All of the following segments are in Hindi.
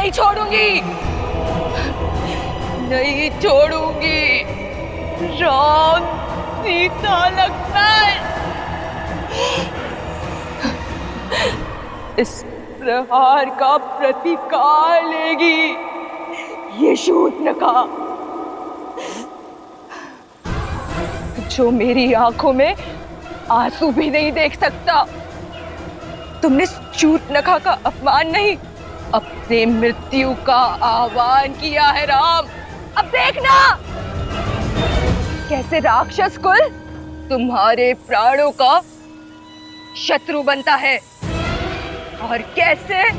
नहीं छोड़ूंगी, नहीं छोड़ूंगी। राम, सीता, लक्ष्मण, इस प्रहार का प्रतिकार लेगी ये शूर्पणखा, जो मेरी आंखों में आंसू भी नहीं देख सकता। तुमने शूर्पणखा का अपमान नहीं, अपने मृत्यु का आह्वान किया है राम। अब देखना कैसे राक्षस कुल तुम्हारे प्राणों का शत्रु बनता है और कैसे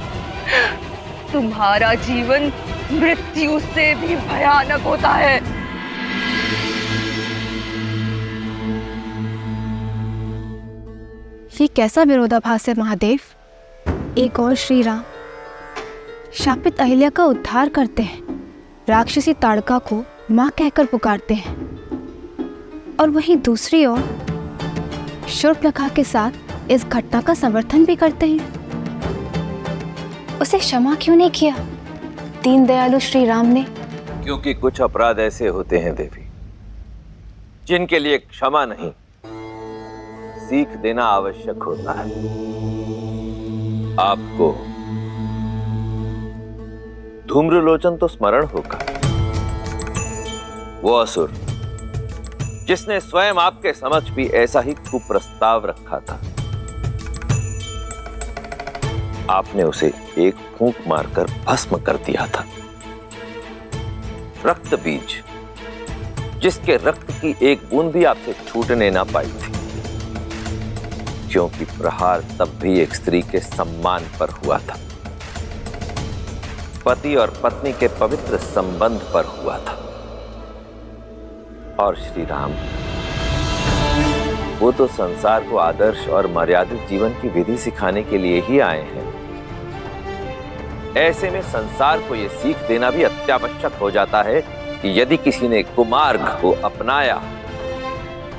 तुम्हारा जीवन मृत्यु से भी भयानक होता है। ये कैसा विरोधाभास है महादेव? एक और श्री राम शापित अहिल्या का उद्धार करते हैं, राक्षसी ताड़का को मां कहकर पुकारते हैं, और वहीं दूसरी ओर शूर्पणखा के साथ इस घटना का समर्थन भी करते हैं। उसे क्षमा क्यों नहीं किया दीन दयालु श्री राम ने? क्योंकि कुछ अपराध ऐसे होते हैं देवी, जिनके लिए क्षमा नहीं, सीख देना आवश्यक होता है। आपको धूम्रलोचन तो स्मरण होगा, वो असुर जिसने स्वयं आपके समक्ष भी ऐसा ही कुप्रस्ताव रखा था। आपने उसे एक फूंक मारकर भस्म कर दिया था। रक्त बीज जिसके रक्त की एक बूंद भी आपसे छूटने ना पाई थी, क्योंकि प्रहार तब भी एक स्त्री के सम्मान पर हुआ था, पति और पत्नी के पवित्र संबंध पर हुआ था। और श्री राम, वो तो संसार को आदर्श और मर्यादित जीवन की विधि सिखाने के लिए ही आए हैं। ऐसे में संसार को यह सीख देना भी अत्यावश्यक हो जाता है कि यदि किसी ने कुमार्ग को अपनाया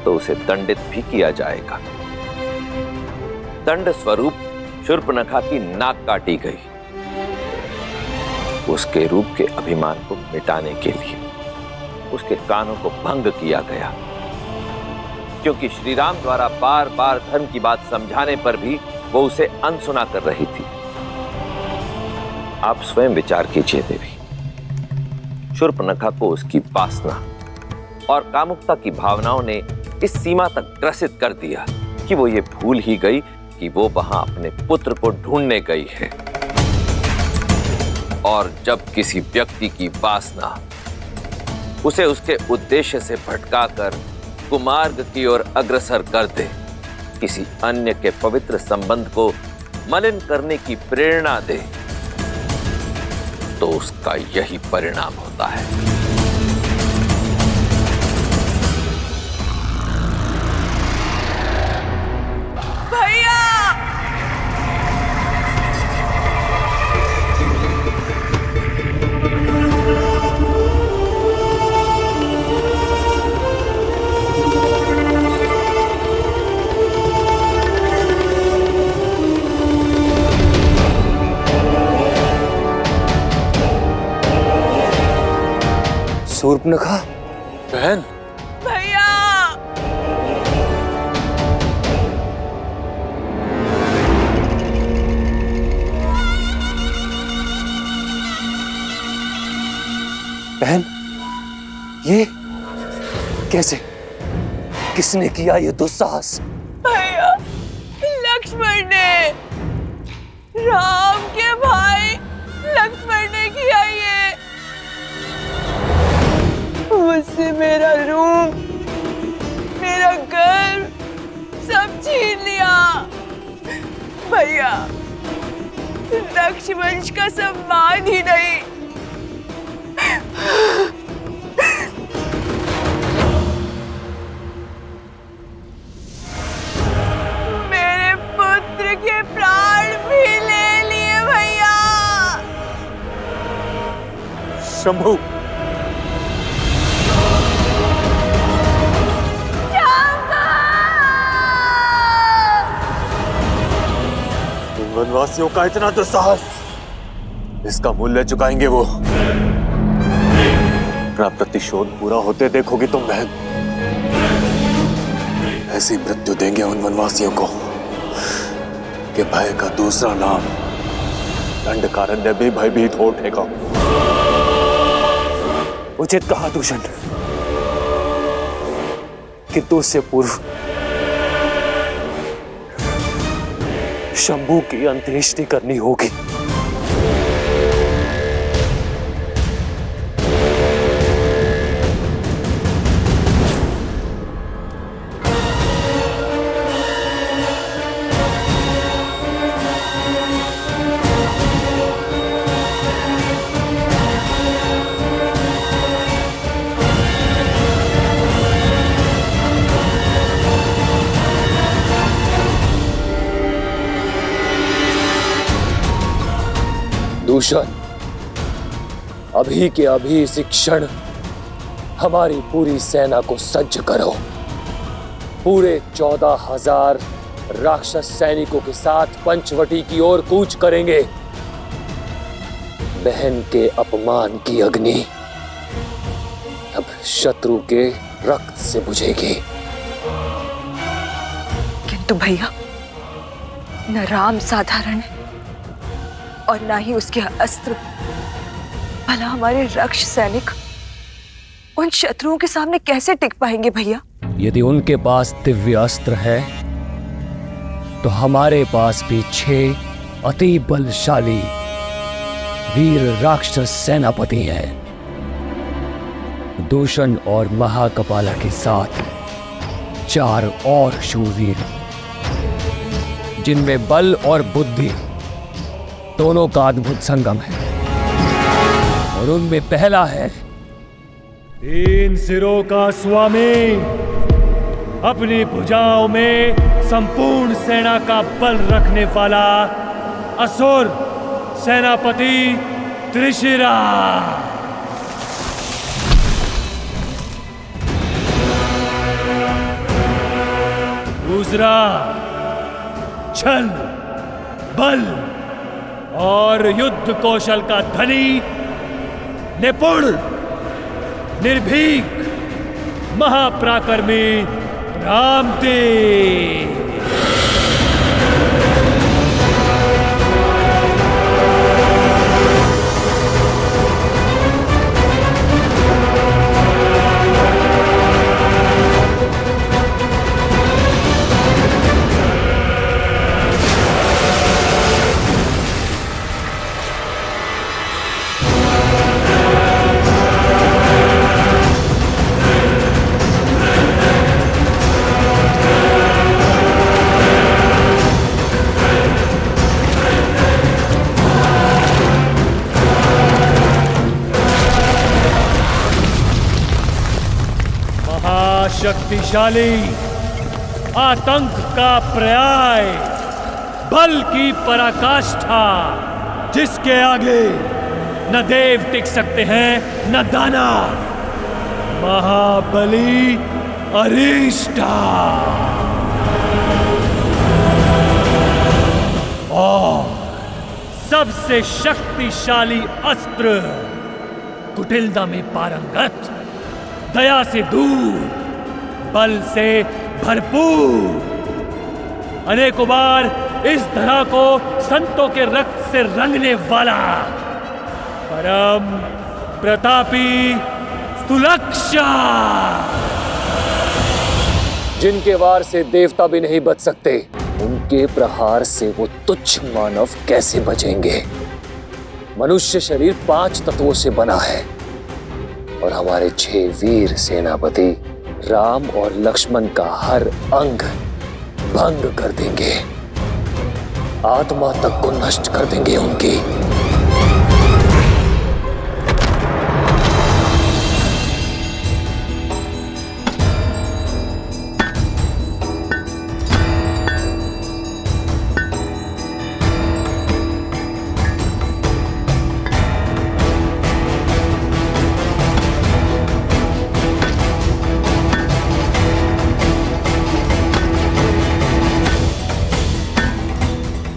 तो उसे दंडित भी किया जाएगा। दंड स्वरूप शूर्पणखा की नाक काटी गई, उसके रूप के अभिमान को मिटाने के लिए उसके कानों को भंग किया गया, क्योंकि श्री राम द्वारा बार बार धर्म की बात समझाने पर भी वो उसे अनसुना कर रही थी। आप स्वयं विचार कीजिए देवी, शूर्पणखा को उसकी वासना और कामुकता की भावनाओं ने इस सीमा तक ग्रसित कर दिया कि वो ये भूल ही गई कि वो वहां अपने पुत्र को ढूंढने गई है। और जब किसी व्यक्ति की वासना उसे उसके उद्देश्य से भटकाकर कुमार्ग की ओर अग्रसर कर दे, किसी अन्य के पवित्र संबंध को मलिन करने की प्रेरणा दे, तो उसका यही परिणाम होता है। शूर्पणखा बहन, भैया, बहन, ये कैसे? किसने किया ये दुस्साहस? भैया, लक्ष्मण ने, राम के भाई लक्ष्मण ने किया ये। मुझसे मेरा रूप, मेरा घर सब छीन लिया। भैया, रक्षवंश का सम्मान ही नहीं, मेरे पुत्र के प्राण भी ले लिए भैया। शंभू, वनवासियों का इतना दुस्साहस इसका मूल्य चुकाएंगे वो। अपना प्रतिशोध पूरा होते देखोगी तुम बहन। ऐसी मृत्यु देंगे उन वनवासियों को कि भय का दूसरा नाम दंडकारण्य भी भयभीत हो उठेगा। उचित कहा दूषण, किंतु उससे पूर्व शंभू की अंत्येष्टि करनी होगी। दूषण, अभी के अभी इसी क्षण हमारी पूरी सेना को सज्ज करो। पूरे 14,000 राक्षस सैनिकों के साथ पंचवटी की ओर कूच करेंगे। बहन के अपमान की अग्नि अब शत्रु के रक्त से बुझेगी। किंतु भैया, न राम साधारण है और ना ही उसके अस्त्र। भला हमारे रक्ष सैनिक उन शत्रुओं के सामने कैसे टिक पाएंगे भैया? यदि उनके पास दिव्य अस्त्र है तो हमारे पास भी 6 अति बलशाली वीर राक्षस सेनापति हैं। दूषण और महाकपाला के साथ 4 और शूरवीर, जिनमें बल और बुद्धि दोनों का अद्भुत संगम है। और उनमें पहला है 3 सिरों का स्वामी, अपनी भुजाओं में संपूर्ण सेना का बल रखने वाला असुर सेनापति त्रिशिरा। दूसरा छल, बल और युद्ध कौशल का धनी, निपुण, निर्भीक, महापराक्रमी रामदेव। शक्तिशाली, आतंक का पर्याय, बल की पराकाष्ठा, जिसके आगे न देव टिक सकते हैं न दानव, महाबली अरिष्टा। और सबसे शक्तिशाली अस्त्र, कुटिलता में पारंगत, दया से दूर, बल से भरपूर, अनेकों बार इस धरा को संतों के रक्त से रंगने वाला परम प्रतापी सुलक्षा, जिनके वार से देवता भी नहीं बच सकते, उनके प्रहार से वो तुच्छ मानव कैसे बचेंगे? मनुष्य शरीर 5 तत्वों से बना है और हमारे 6 वीर सेनापति राम और लक्ष्मण का हर अंग भंग कर देंगे, आत्मा तक को नष्ट कर देंगे उनकी।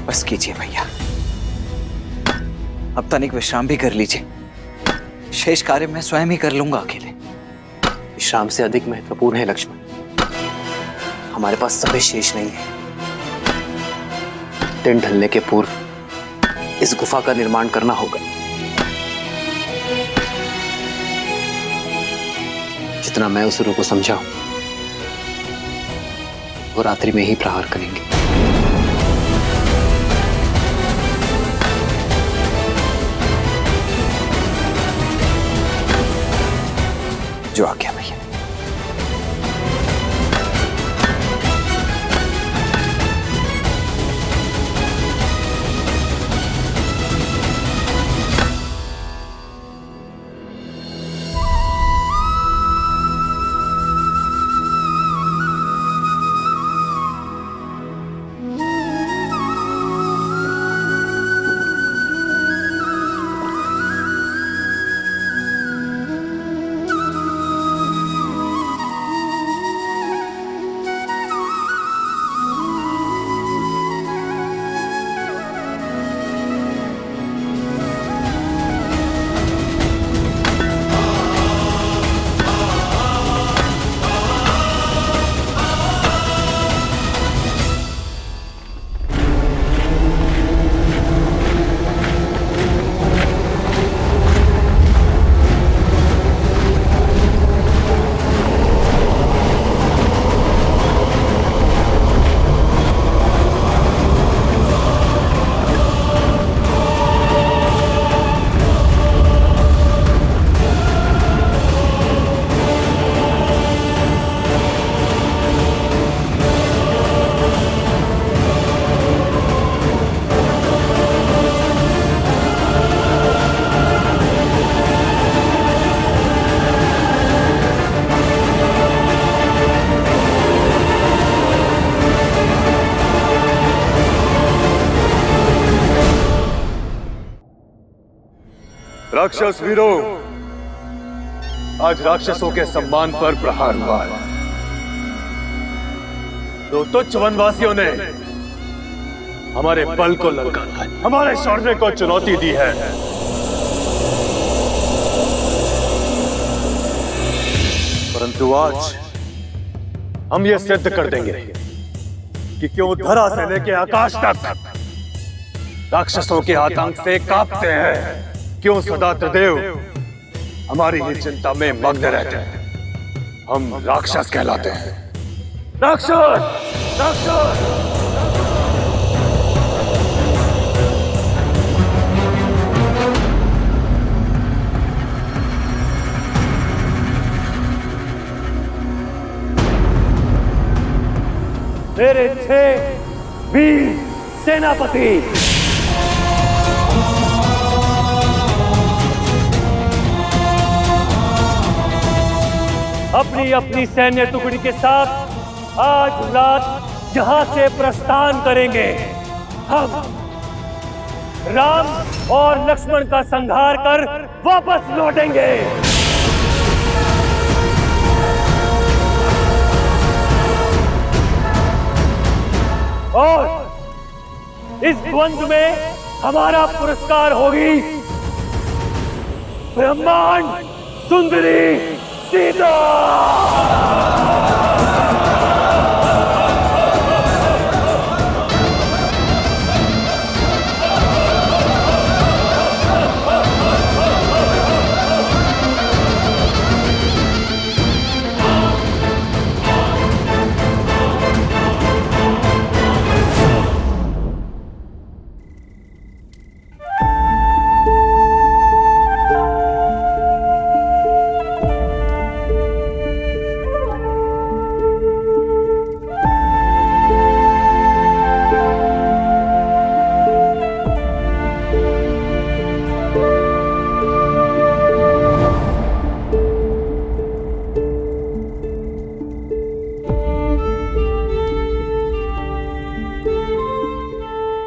बस कीजिए भैया, अब तनिक विश्राम भी कर लीजिए। शेष कार्य मैं स्वयं ही कर लूंगा अकेले। विश्राम से अधिक महत्वपूर्ण है लक्ष्मण, हमारे पास समय शेष नहीं है। दिन ढलने के पूर्व इस गुफा का निर्माण करना होगा। जितना मैं असुरों को समझा हूं, वो रात्रि में ही प्रहार करेंगे। जो आज्ञा भैया। राक्षस वीरों, आज राक्षसों के सम्मान पर प्रहार हुआ है। दो तुच्छ वनवासियों ने हमारे बल को ललकारा है, हमारे शौर्य को चुनौती दी है। परंतु आज हम ये सिद्ध कर देंगे कि क्यों धरा से लेके आकाश तक राक्षसों के आतंक से कांपते हैं, क्यों सदा त्रिदेव हमारी ही चिंता में मग्न रहते हैं। हम राक्षस कहलाते हैं। राक्षस, राक्षस। मेरे 6 वीर सेनापति अपनी अपनी सैन्य टुकड़ी के साथ आज रात यहां से प्रस्थान करेंगे। हम राम और लक्ष्मण का संहार कर वापस लौटेंगे। और इस द्वंद्व में हमारा पुरस्कार होगी ब्रह्मांड सुंदरी सीता।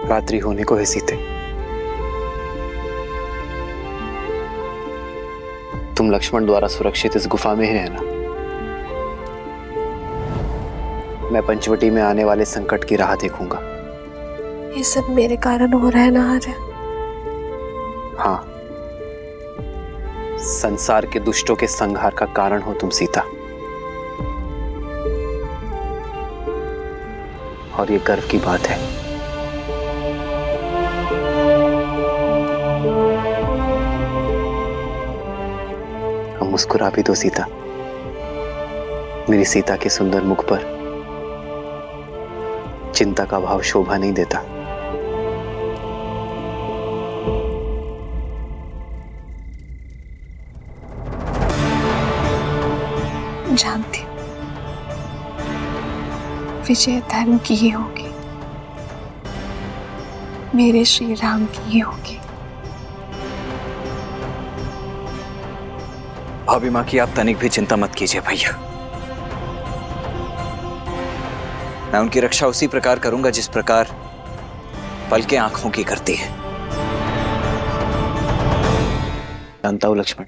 रात्रि होने को है सीते, तुम लक्ष्मण द्वारा सुरक्षित इस गुफा में ही रहना। मैं पंचवटी में आने वाले संकट की राह देखूंगा। ये सब मेरे कारण हो रहा है ना आर्य। हाँ, संसार के दुष्टों के संहार का कारण हो तुम सीता। और ये गर्व की बात है। हम मुस्कुरा भी दो सीता। मेरी सीता के सुंदर मुख पर चिंता का भाव शोभा नहीं देता। जानती हूँ विजय धर्म की ही होगी, मेरे श्री राम की ही होगी। भाभी माँ की आप तनिक भी चिंता मत कीजिए भैया। मैं उनकी रक्षा उसी प्रकार करूंगा जिस प्रकार पलकें आंखों की करती है। जानता हूं लक्ष्मण,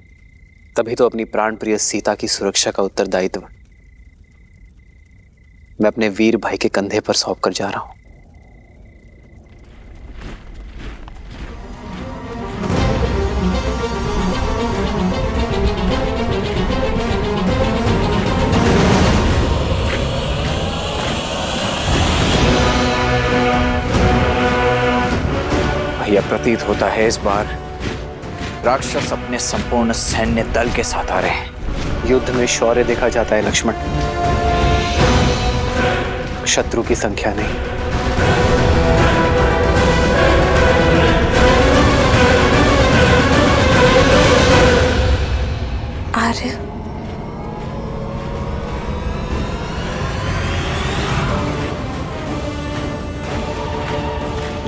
तभी तो अपनी प्राण प्रिय सीता की सुरक्षा का उत्तरदायित्व मैं अपने वीर भाई के कंधे पर सौंप कर जा रहा हूं। भैया, प्रतीत होता है इस बार राक्षस अपने संपूर्ण सैन्य दल के साथ आ रहे हैं। युद्ध में शौर्य देखा जाता है लक्ष्मण, शत्रु की संख्या नहीं। आर्य,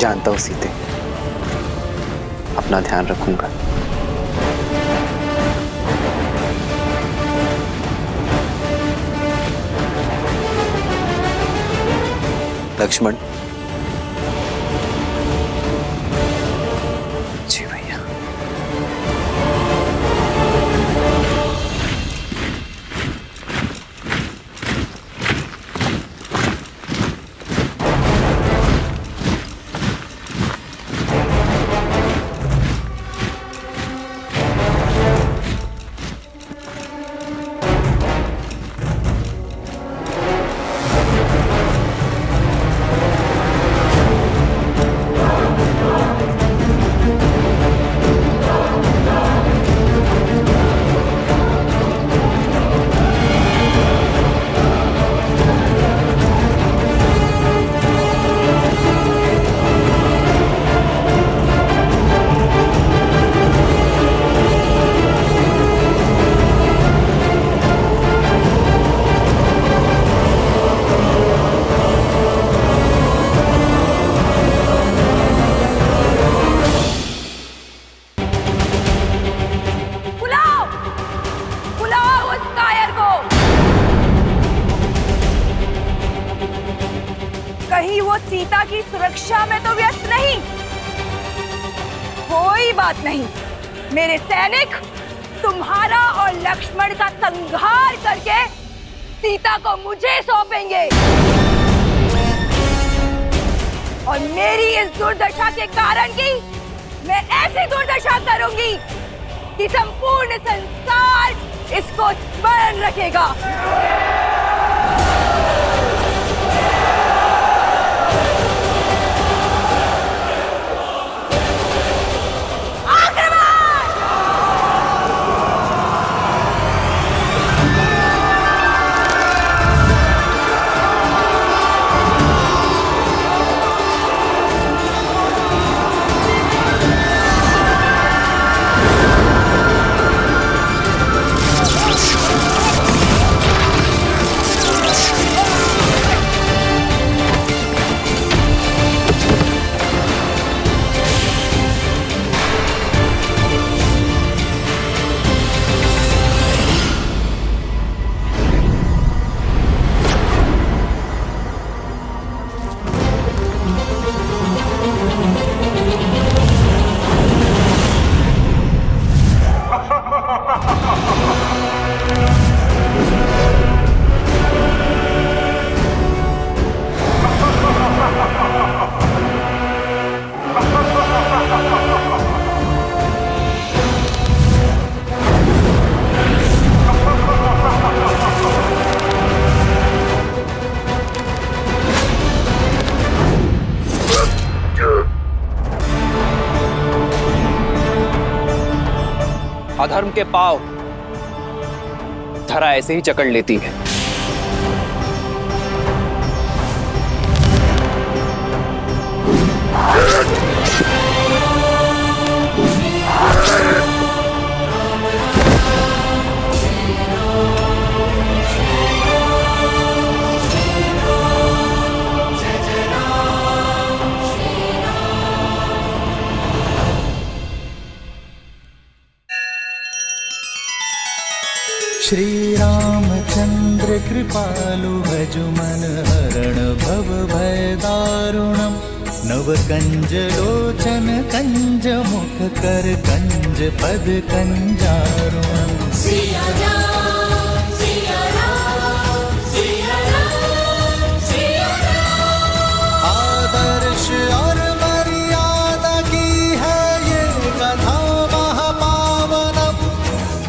जानता हूं सीते, अपना ध्यान रखूंगा। लक्ष्मण। जी भैया। कहीं वो सीता की सुरक्षा में तो व्यस्त नहीं? कोई बात नहीं, मेरे सैनिक तुम्हारा और लक्ष्मण का संहार करके सीता को मुझे सौंपेंगे। और मेरी इस दुर्दशा के कारण की मैं ऐसी दुर्दशा करूंगी कि संपूर्ण संसार इसको स्मरण रखेगा। अधर्म के पांव धरा ऐसे ही जकड़ लेती है। श्री रामचंद्र कृपालु भज मन हरण भव भय दारुणम नव कंज लोचन कंज मुख कर कंज पद कंजारुणम। सिया राम सिया राम सिया राम सिया राम। आदर्श और मर्यादा की है ये कथा महापावनम।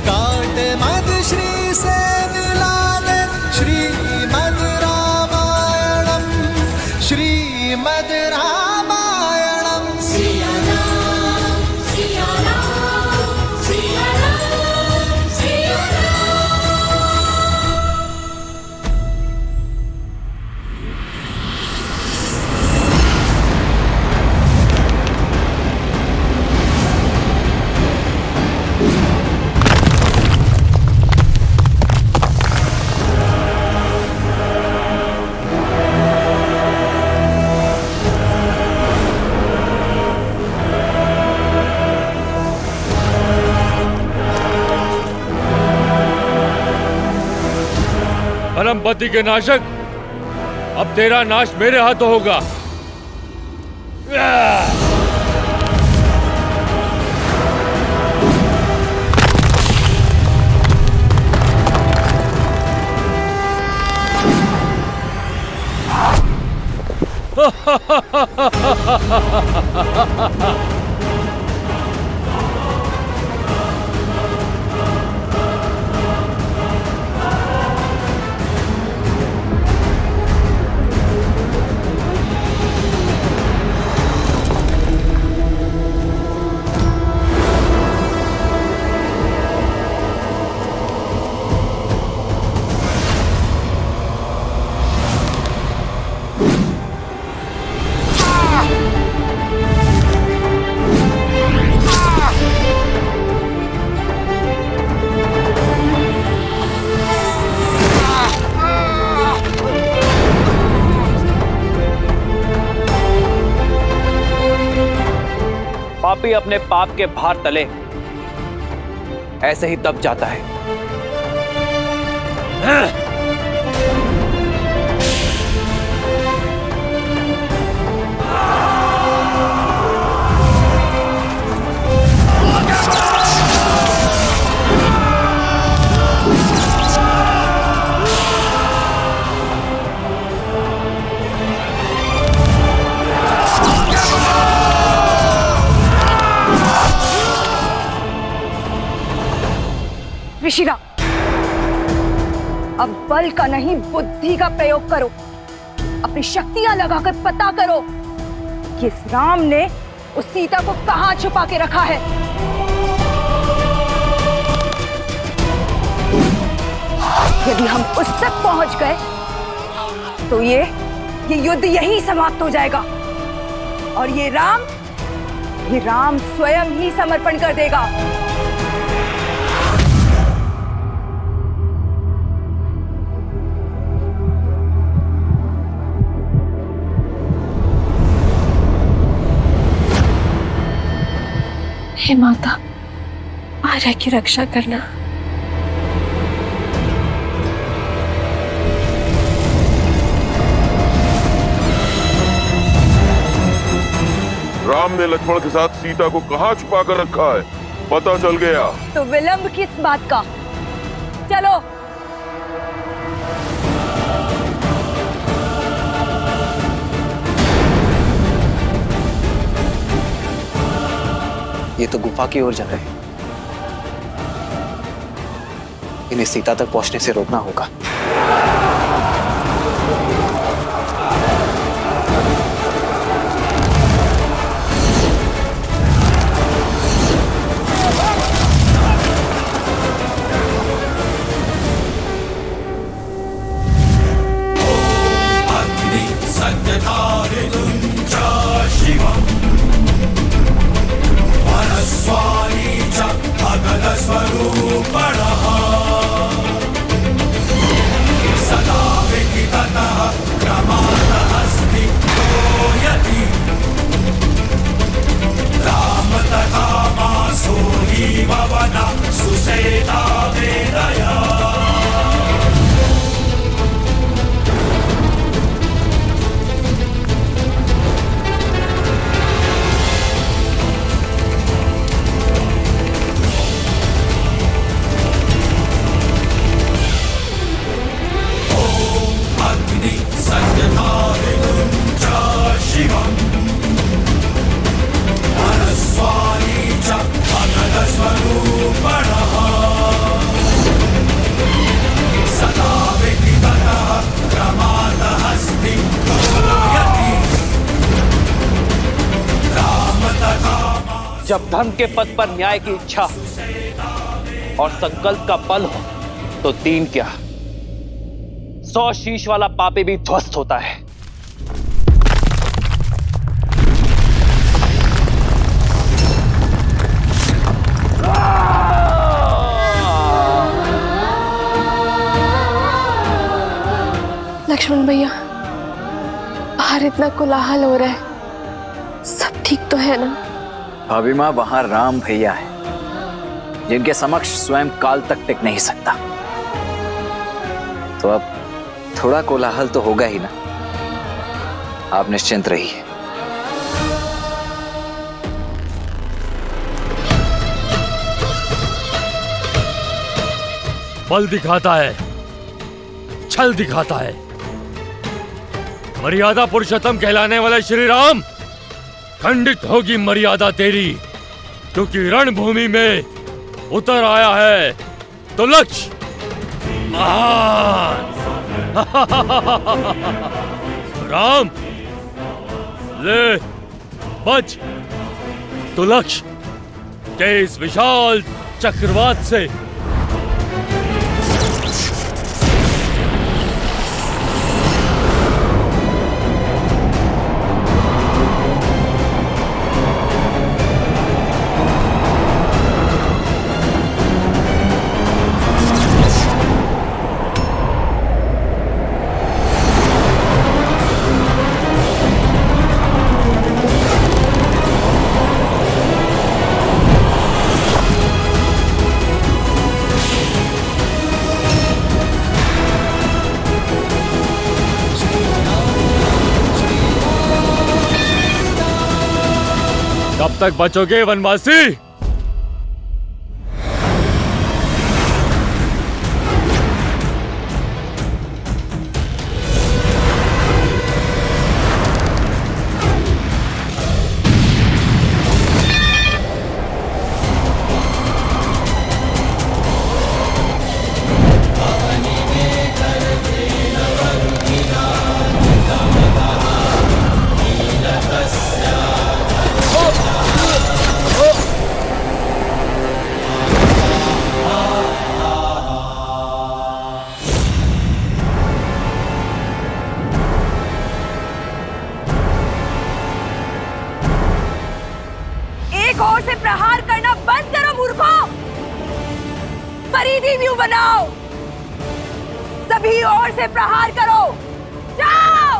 काट मद श्री से मिला दे श्रीमद् रामायणम श्रीमद् रामायणम। सिया राम सिया राम सिया राम सिया राम। परमपति के नाशक, अब तेरा नाश मेरे हाथों होगा। पापी अपने पाप के भार तले ऐसे ही दब जाता है। ऋषिरा, अब बल का नहीं बुद्धि का प्रयोग करो। अपनी शक्तियां लगाकर पता करो कि इस राम ने उस सीता को कहां छुपा के रखा है। यदि हम उस तक पहुंच गए तो ये युद्ध यहीं समाप्त हो जाएगा और ये राम स्वयं ही समर्पण कर देगा। हे माता, आर्या की रक्षा करना। राम ने लक्ष्मण के साथ सीता को कहां छुपा कर रखा है, पता चल गया। तो विलंब किस बात का? चलो। ये तो गुफा की ओर जा रहे हैं। इन्हें सीता तक पहुंचने से रोकना होगा। जब धर्म के पद पर न्याय की इच्छा और संकल्प का बल हो तो दीन क्या 100 शीश वाला पापी भी ध्वस्त होता है। लक्ष्मण भैया, बाहर इतना कोलाहल हो रहा है, सब ठीक तो है ना? भाभी माँ, वहां राम भैया है जिनके समक्ष स्वयं काल तक टिक नहीं सकता, तो अब थोड़ा कोलाहल तो होगा ही ना। आप निश्चिंत रहिए। बल दिखाता है, छल दिखाता है। मर्यादा पुरुषोत्तम कहलाने वाले श्री राम, खंडित होगी मर्यादा तेरी, क्योंकि रणभूमि में उतर आया है तो लक्ष्य महान। राम ले बच, तो लक्ष्य के इस विशाल चक्रवात से कब तक बचोगे वनवासी? और से प्रहार करना बंद करो मूर्खों। परिधि व्यू बनाओ, सभी ओर से प्रहार करो। जाओ।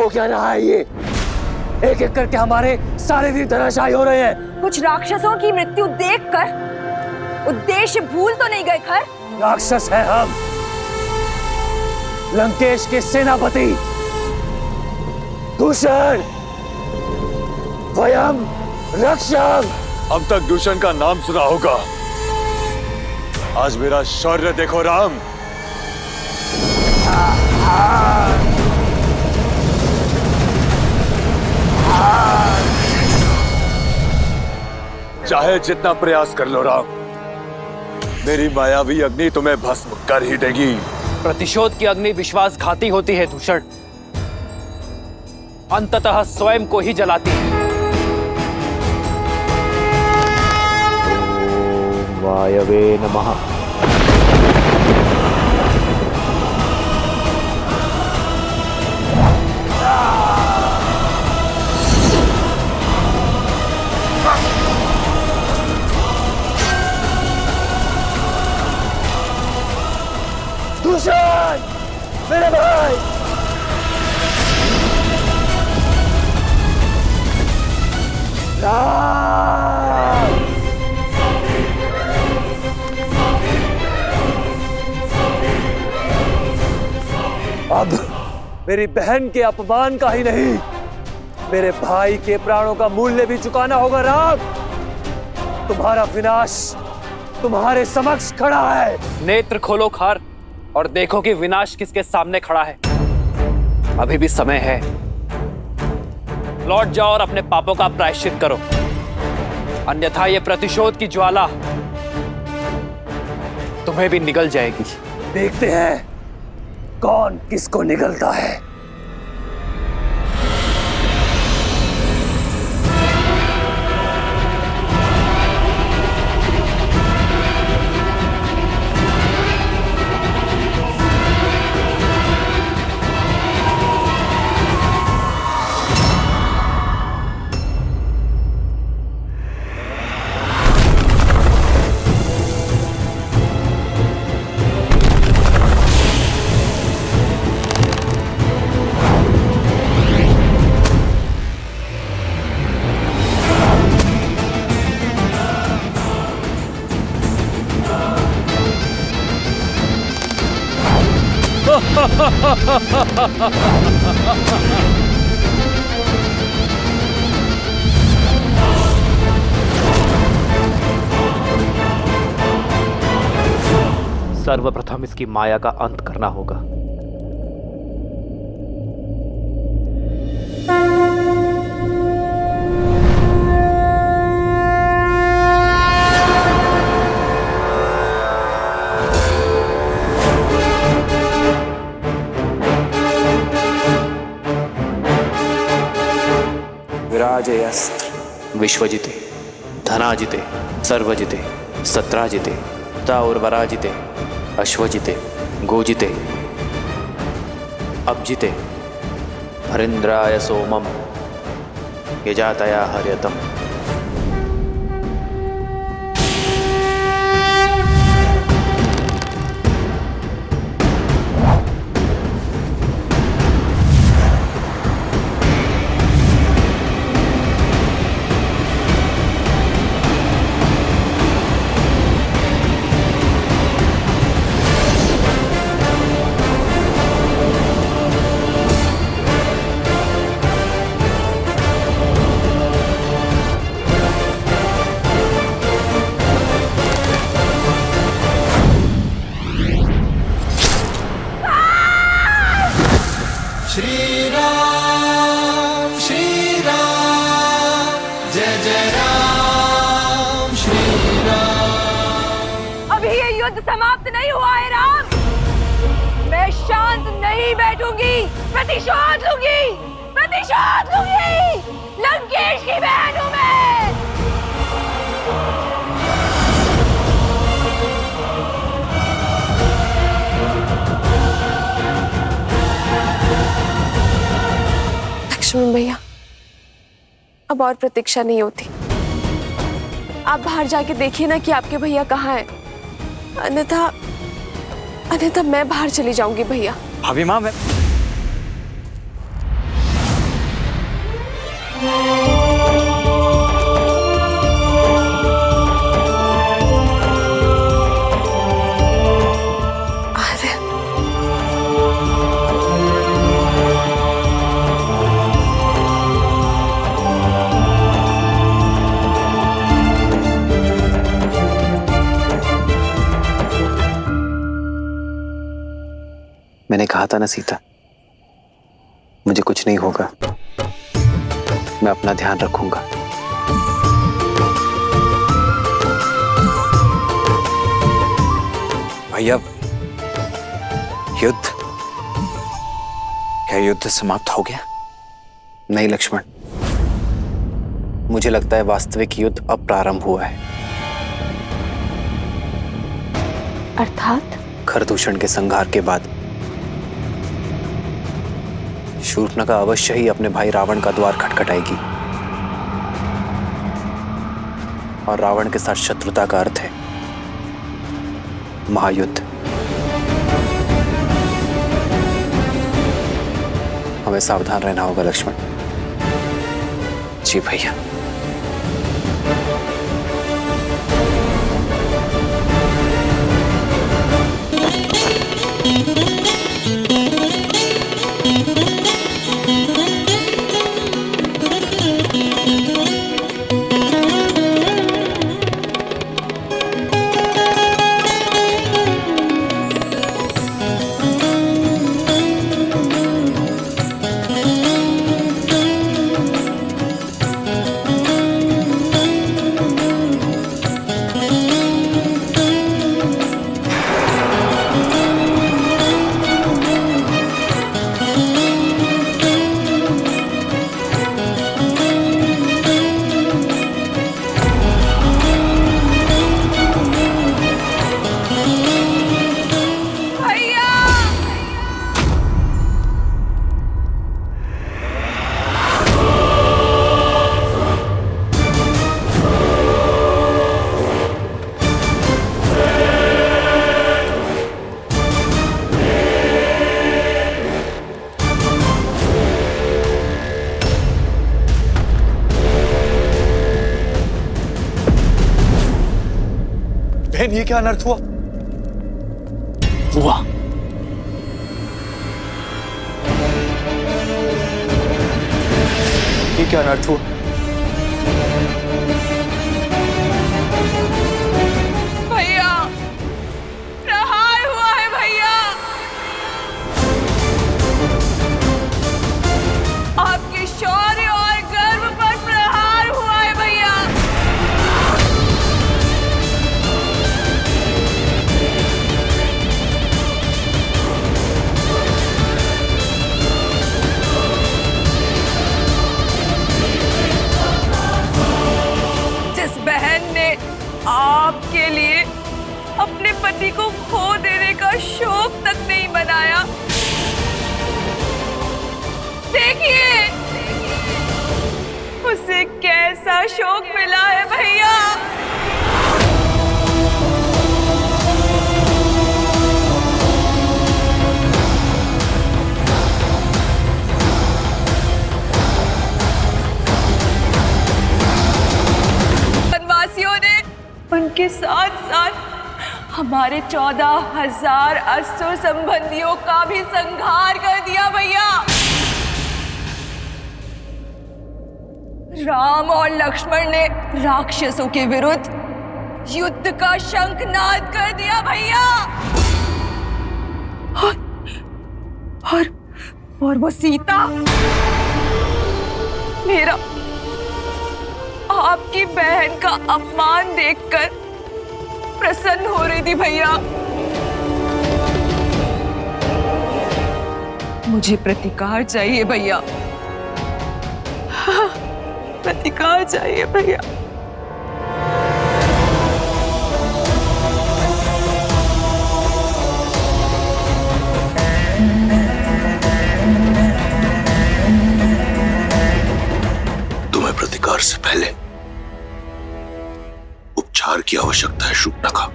क्या रहा है ये? एक एक करके हमारे सारे वीर धराशायी हो रहे हैं। कुछ राक्षसों की मृत्यु देखकर उद्देश्य भूल तो नहीं गए खर? राक्षस है हम, लंकेश के सेनापति दूषण, वयम रक्षक। अब तक दूषण का नाम सुना होगा, आज मेरा शौर्य देखो राम। चाहे जितना प्रयास कर लो राम, मेरी मायावी अग्नि तुम्हें भस्म कर ही देगी। प्रतिशोध की अग्नि विश्वासघाती होती है दूषण, अंततः स्वयं को ही जलाती है। ओम वायवे नमः। दूषण, मेरे भाई, अब मेरी बहन के अपमान का ही नहीं, मेरे भाई के प्राणों का मूल्य भी चुकाना होगा राम। तुम्हारा विनाश तुम्हारे समक्ष खड़ा है। नेत्र खोलो खार और देखो कि विनाश किसके सामने खड़ा है। अभी भी समय है, लौट जाओ और अपने पापों का प्रायश्चित करो, अन्यथा ये प्रतिशोध की ज्वाला तुम्हें भी निगल जाएगी। देखते हैं कौन किसको निगलता है। सर्वप्रथम इसकी माया का अंत करना होगा। विराजयस्त्र विश्वजिते धनाजिते सर्वजिते सत्राजिते ताउर्वराजिते अश्वजिते गोजिते अब्जिते हरिन्द्राय सोमम यजातया हर्यतम। समाप्त नहीं हुआ है राम। मैं शांत नहीं बैठूंगी, प्रतिशोध लूंगी, प्रतिशोध लूंगी। लंकेश की बहन हूं मैं। लक्ष्मण भैया, अब और प्रतीक्षा नहीं होती। आप बाहर जाके देखिए ना कि आपके भैया कहाँ हैं। अन्यथा मैं बाहर चली जाऊंगी भैया। भाभी माँ, मैं मैंने कहा था ना सीता, मुझे कुछ नहीं होगा, मैं अपना ध्यान रखूंगा। भैया, युद्ध, क्या युद्ध समाप्त हो गया? नहीं लक्ष्मण, मुझे लगता है वास्तविक युद्ध अब प्रारंभ हुआ है। अर्थात? खरदूषण के संहार के बाद शूर्पणखा अवश्य ही अपने भाई रावण का द्वार खटखटाएगी, और रावण के साथ शत्रुता का अर्थ है महायुद्ध। हमें सावधान रहना होगा लक्ष्मण। जी भैया। बहन, ये क्या अनर्थ हुआ? ये क्या अनर्थ हुआ? भैया, प्रहार हुआ है भैया। आपके शौर्य और गर्व पर प्रहार हुआ है भैया। जिस बहन ने आपके लिए अपने पति को खो देने का शोक तक नहीं मनाया, देखिए उसे कैसा शोक मिला है भैया। वनवासियों ने उनके साथ साथ हमारे 14,000 असुर संबंधियों का भी संहार कर दिया भैया। राम और लक्ष्मण ने राक्षसों के विरुद्ध युद्ध का शंखनाद कर दिया भैया। और वो सीता, मेरा आपकी बहन का अपमान देखकर प्रसन्न हो रही थी भैया। मुझे प्रतिकार चाहिए भैया। प्रतिकार चाहिए भैया। तुम्हें प्रतिकार से पहले उपचार की आवश्यकता है शूर्पणखा।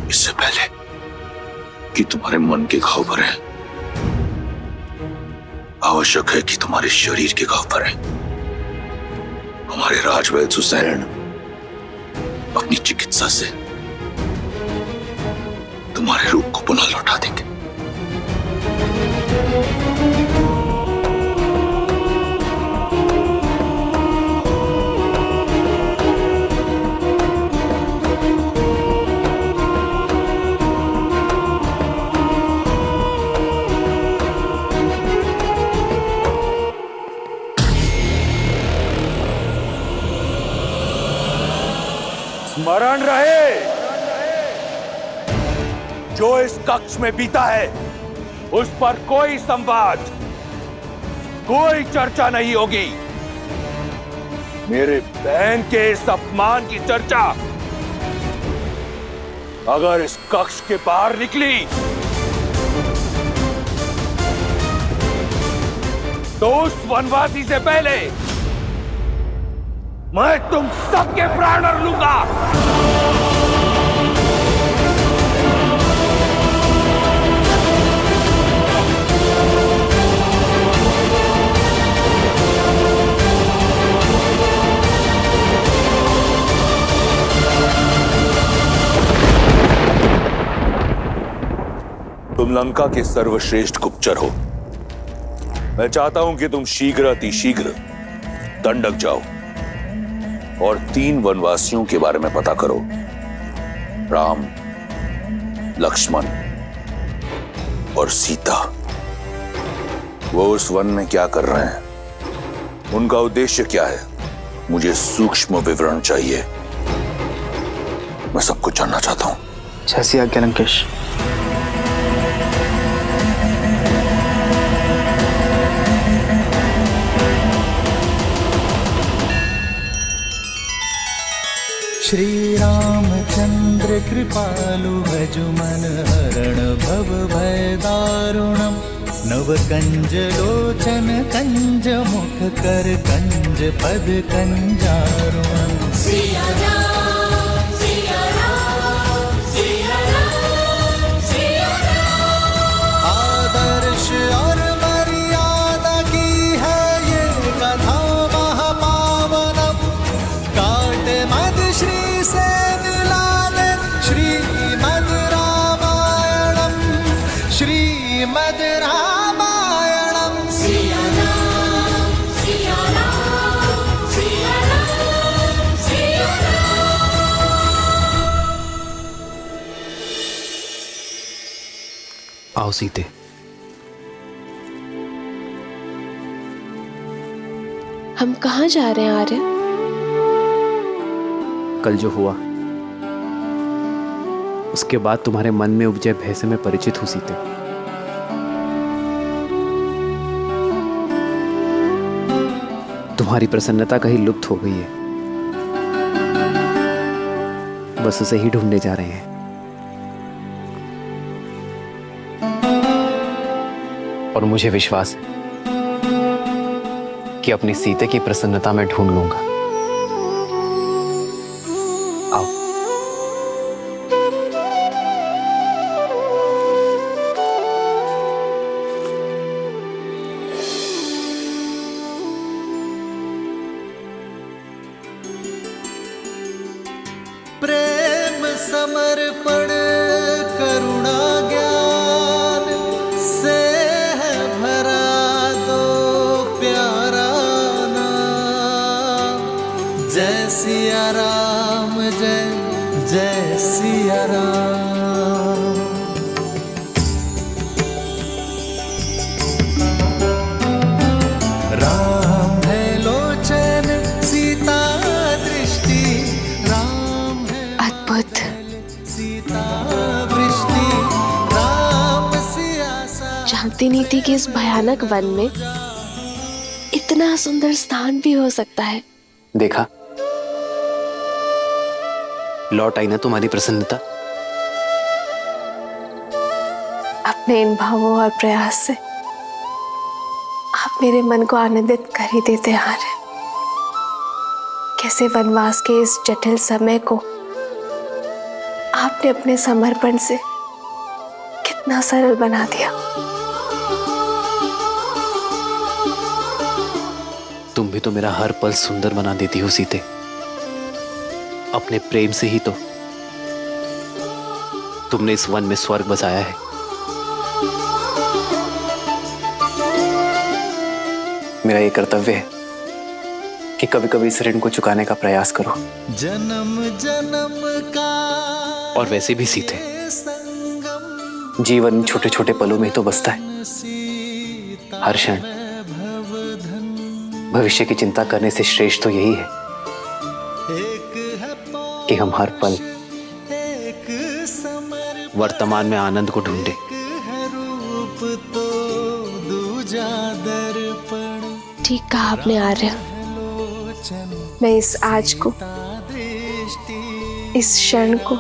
इससे पहले कि तुम्हारे मन के घाव भरें, आवश्यक है कि तुम्हारे शरीर के घाव भरें। हमारे राजवैद्य सुसैन अपनी चिकित्सा से तुम्हारे रूप को पुनः लौटा देंगे। स्मरण रहे, जो इस कक्ष में बीता है उस पर कोई संवाद, कोई चर्चा नहीं होगी। मेरे बहन के इस अपमान की चर्चा अगर इस कक्ष के बाहर निकली तो उस वनवासी से पहले मैं तुम सबके प्राण हर लूंगा। तुम लंका के सर्वश्रेष्ठ गुप्तचर हो। मैं चाहता हूं कि तुम शीघ्र अतिशीघ्र दंडक जाओ और 3 वनवासियों के बारे में पता करो, राम, लक्ष्मण और सीता। वो उस वन में क्या कर रहे हैं, उनका उद्देश्य क्या है, मुझे सूक्ष्म विवरण चाहिए। मैं सब कुछ जानना चाहता हूं। जैसी आज्ञा लंकेश। श्री रामचंद्र कृपालु भजु मन हरण भव भय दारुणम। नव कंज लोचन कंज मुख कर कंज पद कंजारुणम। सिया राम, सिया राम, सिया राम, सिया राम। आदर्श और मर्यादा की है ये कथा महापावनम। काट मद श्री से मिलाने श्रीमद् रामायणम, श्रीमद् रामायणम। सिया राम, सिया राम, सिया राम, सिया राम। आओ सीते। हम कहाँ जा रहे हैं आर्य? कल जो हुआ उसके बाद तुम्हारे मन में उपजे भय से मैं परिचित हूं सीते। तुम्हारी प्रसन्नता कहीं लुप्त हो गई है, बस उसे ही ढूंढने जा रहे हैं। और मुझे विश्वास है कि अपनी सीते की प्रसन्नता मैं ढूंढ लूंगा। आओ। प्रेम समर्पण करुणा ज्ञान से है भरा दो प्यारा नाम। जय सिया राम, जय जय सिया राम। राम है लोचन सीता दृष्टि, राम है अद्भुत। सीता वृष्टि, राम सिया सा। जानती नहीं थी कि इस भयानक वन में इतना सुंदर स्थान भी हो सकता है। देखा, लौट आई ना तुम्हारी प्रसन्नता। अपने इन भावों और प्रयास से आप मेरे मन को आनंदित कर ही देते आ रहे। कैसे वनवास के इस जटिल समय को आपने अपने समर्पण से कितना सरल बना दिया। तुम भी तो मेरा हर पल सुंदर बना देती हो सीते। अपने प्रेम से ही तो तुमने इस वन में स्वर्ग बसाया है। मेरा ये कर्तव्य है कि कभी कभी इस ऋण को चुकाने का प्रयास करो। जन्म जन्म का और वैसे भी सीते, जीवन छोटे छोटे पलों में तो बसता है। हर क्षण भविष्य की चिंता करने से श्रेष्ठ तो यही है कि हम हर पल वर्तमान में आनंद को ढूंढे। रूप तो दूजा दर्पण। ठीक कहा आपने आर्य। मैं इस आज को, इस क्षण को,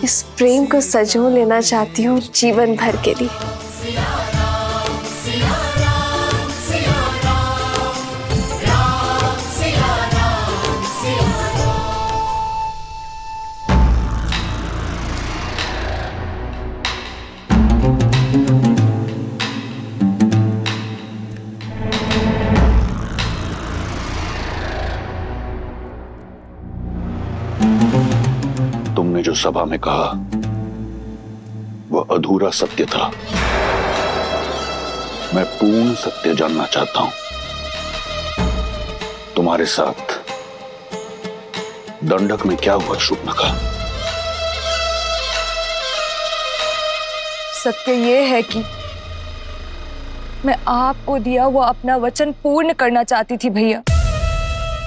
इस प्रेम को सजो लेना चाहती हूँ जीवन भर के लिए। तुमने जो सभा में कहा वह अधूरा सत्य था। मैं पूर्ण सत्य जानना चाहता हूं। तुम्हारे साथ दंडक में क्या हुआ शूर्पणखा? सत्य ये है कि मैं आपको दिया हुआ अपना वचन पूर्ण करना चाहती थी भैया।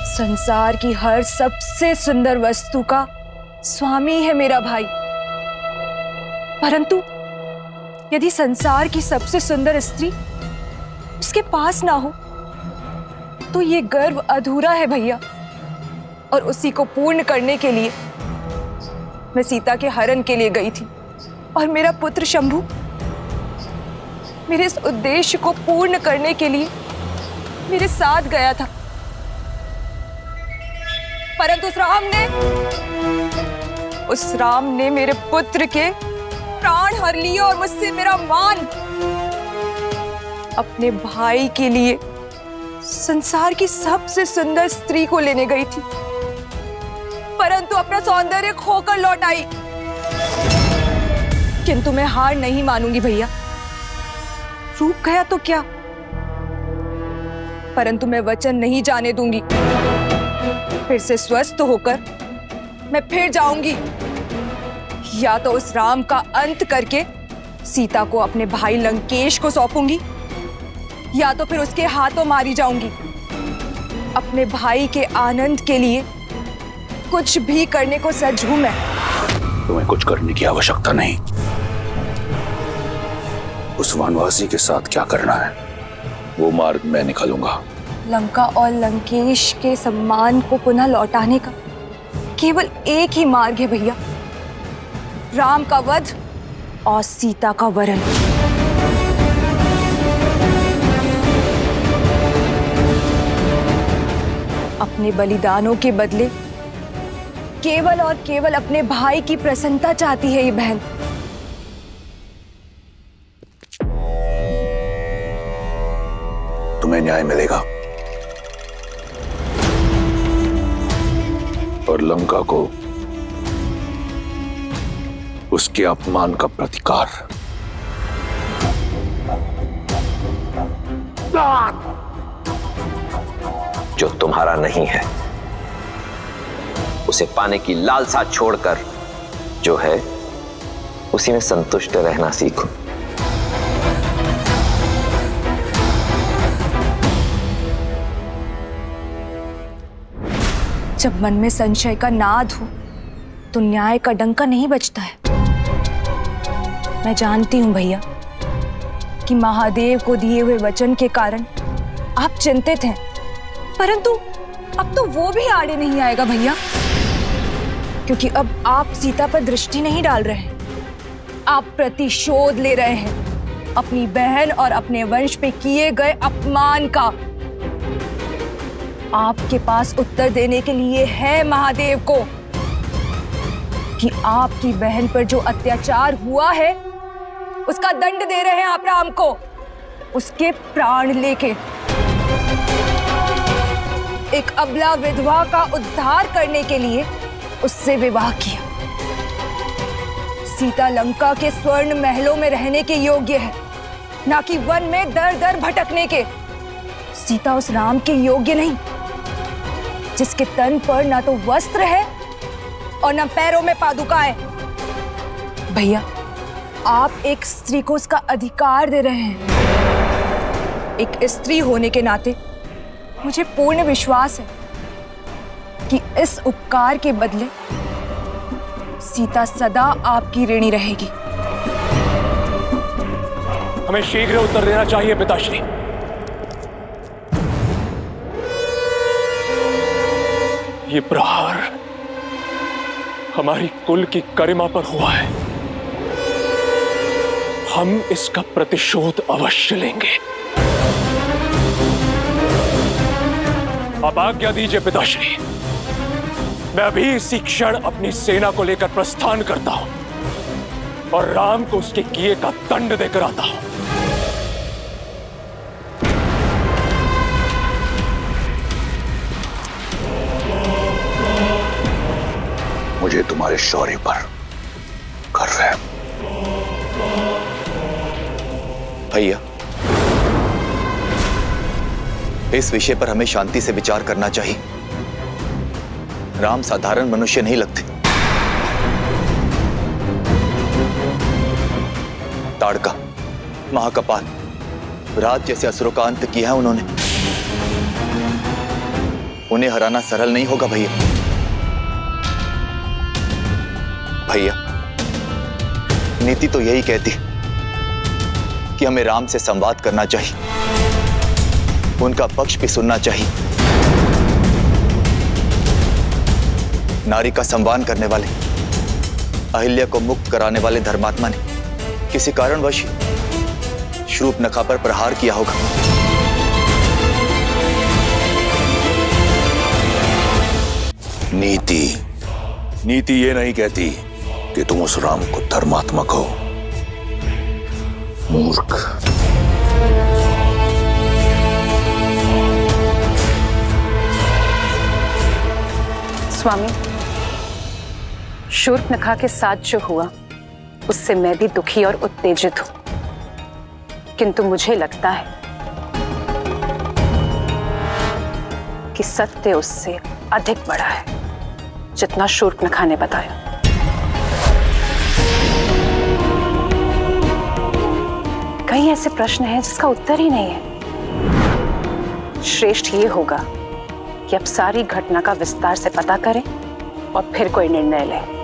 संसार की हर सबसे सुंदर वस्तु का स्वामी है मेरा भाई, परंतु यदि संसार की सबसे सुंदर स्त्री उसके पास ना हो तो ये गर्व अधूरा है भैया। और उसी को पूर्ण करने के लिए मैं सीता के हरण के लिए गई थी और मेरा पुत्र शंभु मेरे इस उद्देश्य को पूर्ण करने के लिए मेरे साथ गया था, परंतु उस राम ने मेरे पुत्र के प्राण हर लिए और मुझसे मेरा मान। अपने भाई के लिए संसार की सबसे सुंदर स्त्री को लेने गई थी, परंतु अपना सौंदर्य खोकर लौट आई। किंतु मैं हार नहीं मानूंगी भैया। रूप गया तो क्या, परंतु मैं वचन नहीं जाने दूंगी। फिर से स्वस्थ होकर मैं फिर जाऊंगी, या तो उस राम का अंत करके सीता को अपने भाई लंकेश को सौंपूंगी, या तो फिर उसके हाथों मारी जाऊंगी। अपने भाई के आनंद के लिए कुछ भी करने को सज हूं मैं। तुम्हें कुछ करने की आवश्यकता नहीं। उस वनवासी के साथ क्या करना है वो मार्ग मैं निकालूंगा। लंका और लंकेश के सम्मान को पुनः लौटाने का केवल एक ही मार्ग है भैया, राम का वध और सीता का वरण। अपने बलिदानों के बदले केवल और केवल अपने भाई की प्रसन्नता चाहती है ये बहन। तुम्हें न्याय मिलेगा और लंका को उसके अपमान का प्रतिकार। जो तुम्हारा नहीं है उसे पाने की लालसा छोड़कर जो है उसी में संतुष्ट रहना सीखो। जब मन में संशय का नाद हो तो न्याय का डंका नहीं बजता है। मैं जानती हूं भैया कि महादेव को दिए हुए वचन के कारण आप चिंतित हैं, परंतु अब तो वो भी आड़े नहीं आएगा भैया, क्योंकि अब आप सीता पर दृष्टि नहीं डाल रहे हैं, आप प्रतिशोध ले रहे हैं अपनी बहन और अपने वंश पे किए गए अपमान का। आपके पास उत्तर देने के लिए है महादेव को कि आपकी बहन पर जो अत्याचार हुआ है उसका दंड दे रहे हैं आप राम को, उसके प्राण लेके। एक अबला विधवा का उद्धार करने के लिए उससे विवाह किया। सीता लंका के स्वर्ण महलों में रहने के योग्य है, ना कि वन में दर दर भटकने के। सीता उस राम के योग्य नहीं जिसके तन पर ना तो वस्त्र है और ना पैरों में पादुकाएं। भैया, आप एक स्त्री को उसका अधिकार दे रहे हैं। एक स्त्री होने के नाते मुझे पूर्ण विश्वास है कि इस उपकार के बदले सीता सदा आपकी ऋणी रहेगी। हमें शीघ्र उत्तर देना चाहिए पिताश्री। ये प्रहार हमारी कुल की गरिमा पर हुआ है। हम इसका प्रतिशोध अवश्य लेंगे। अब आज्ञा दीजिए पिताश्री, मैं अभी इसी क्षण अपनी सेना को लेकर प्रस्थान करता हूं और राम को उसके किए का दंड देकर आता हूं। मुझे तुम्हारे शौर्य पर गर्व है। भैया, इस विषय पर हमें शांति से विचार करना चाहिए। राम साधारण मनुष्य नहीं लगते। ताड़का, महाकपाल, राज जैसे असुरों का अंत किया है उन्होंने। उन्हें हराना सरल नहीं होगा भैया। भैया, नीति तो यही कहती है कि हमें राम से संवाद करना चाहिए, उनका पक्ष भी सुनना चाहिए। नारी का सम्मान करने वाले, अहिल्या को मुक्त कराने वाले धर्मात्मा ने किसी कारणवश शूर्पणखा पर प्रहार किया होगा। नीति ये नहीं कहती कि तुम उस राम को धर्मात्मा कहो। मूर्ख। स्वामी, शूर्पणखा के साथ जो हुआ उससे मैं भी दुखी और उत्तेजित हूं, किंतु मुझे लगता है कि सत्य उससे अधिक बड़ा है जितना शूर्पणखा ने बताया। कई ऐसे प्रश्न हैं जिसका उत्तर ही नहीं है। श्रेष्ठ ये होगा कि अब सारी घटना का विस्तार से पता करें और फिर कोई निर्णय लें।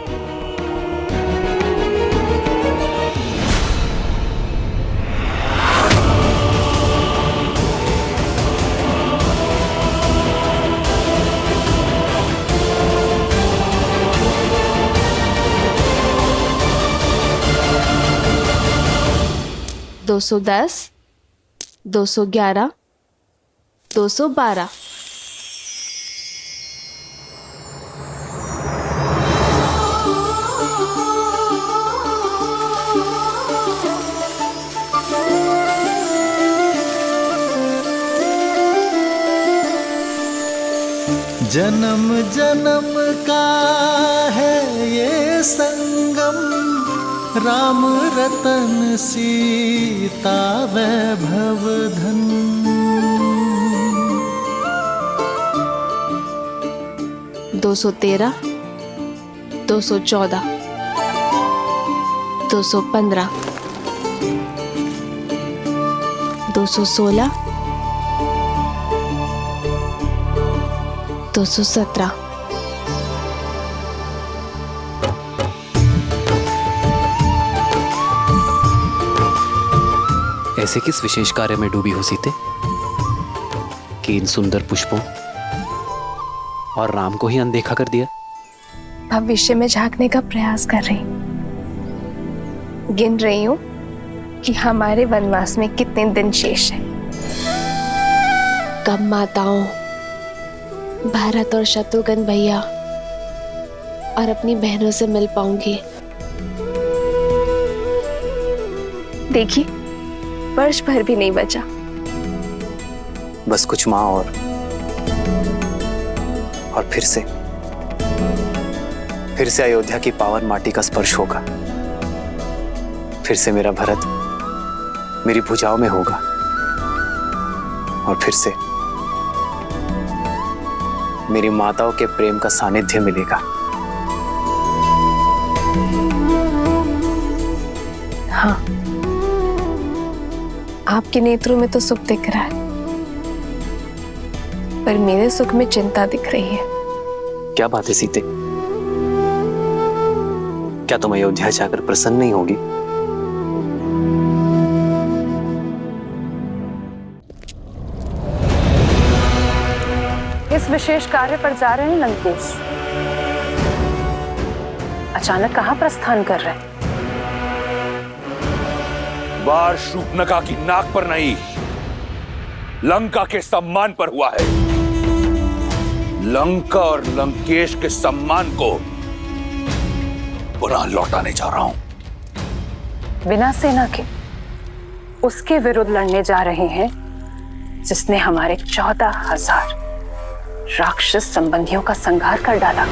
दो 210, 211, 212। जन्म जन्म का है ये संगम, राम रतन सीता वैभव धन। 213, 214, 215, 216, 217। ऐसे किस विशेष कार्य में डूबी हो सीते कि इन सुंदर पुष्पों और राम को ही अनदेखा कर दिया? भविष्य में झांकने का प्रयास कर रही, गिन रही हूं कि हमारे वनवास में कितने दिन शेष हैं। कब माताओं भरत और शत्रुघ्न भैया और अपनी बहनों से मिल पाऊंगी। देखिए, वर्ष भर भी नहीं बचा। बस कुछ माह और फिर से अयोध्या की पावन माटी का स्पर्श होगा। फिर से मेरा भरत मेरी भुजाओं में होगा और फिर से मेरी माताओं के प्रेम का सानिध्य मिलेगा। हाँ, आपके नेत्रों में तो सुख दिख रहा है, पर मेरे सुख में चिंता दिख रही है। क्या बात है सीते? क्या तुम अयोध्या जाकर प्रसन्न नहीं होगी? इस विशेष कार्य पर जा रहे हैं लंकेश। अचानक कहां प्रस्थान कर रहे हैं? वार शूर्पणखा की नाक पर नहीं, लंका के सम्मान पर हुआ है। लंका और लंकेश के सम्मान को पुनः लौटाने जा रहा हूं। बिना सेना के उसके विरुद्ध लड़ने जा रहे हैं जिसने हमारे 14,000 राक्षस संबंधियों का संहार कर डाला।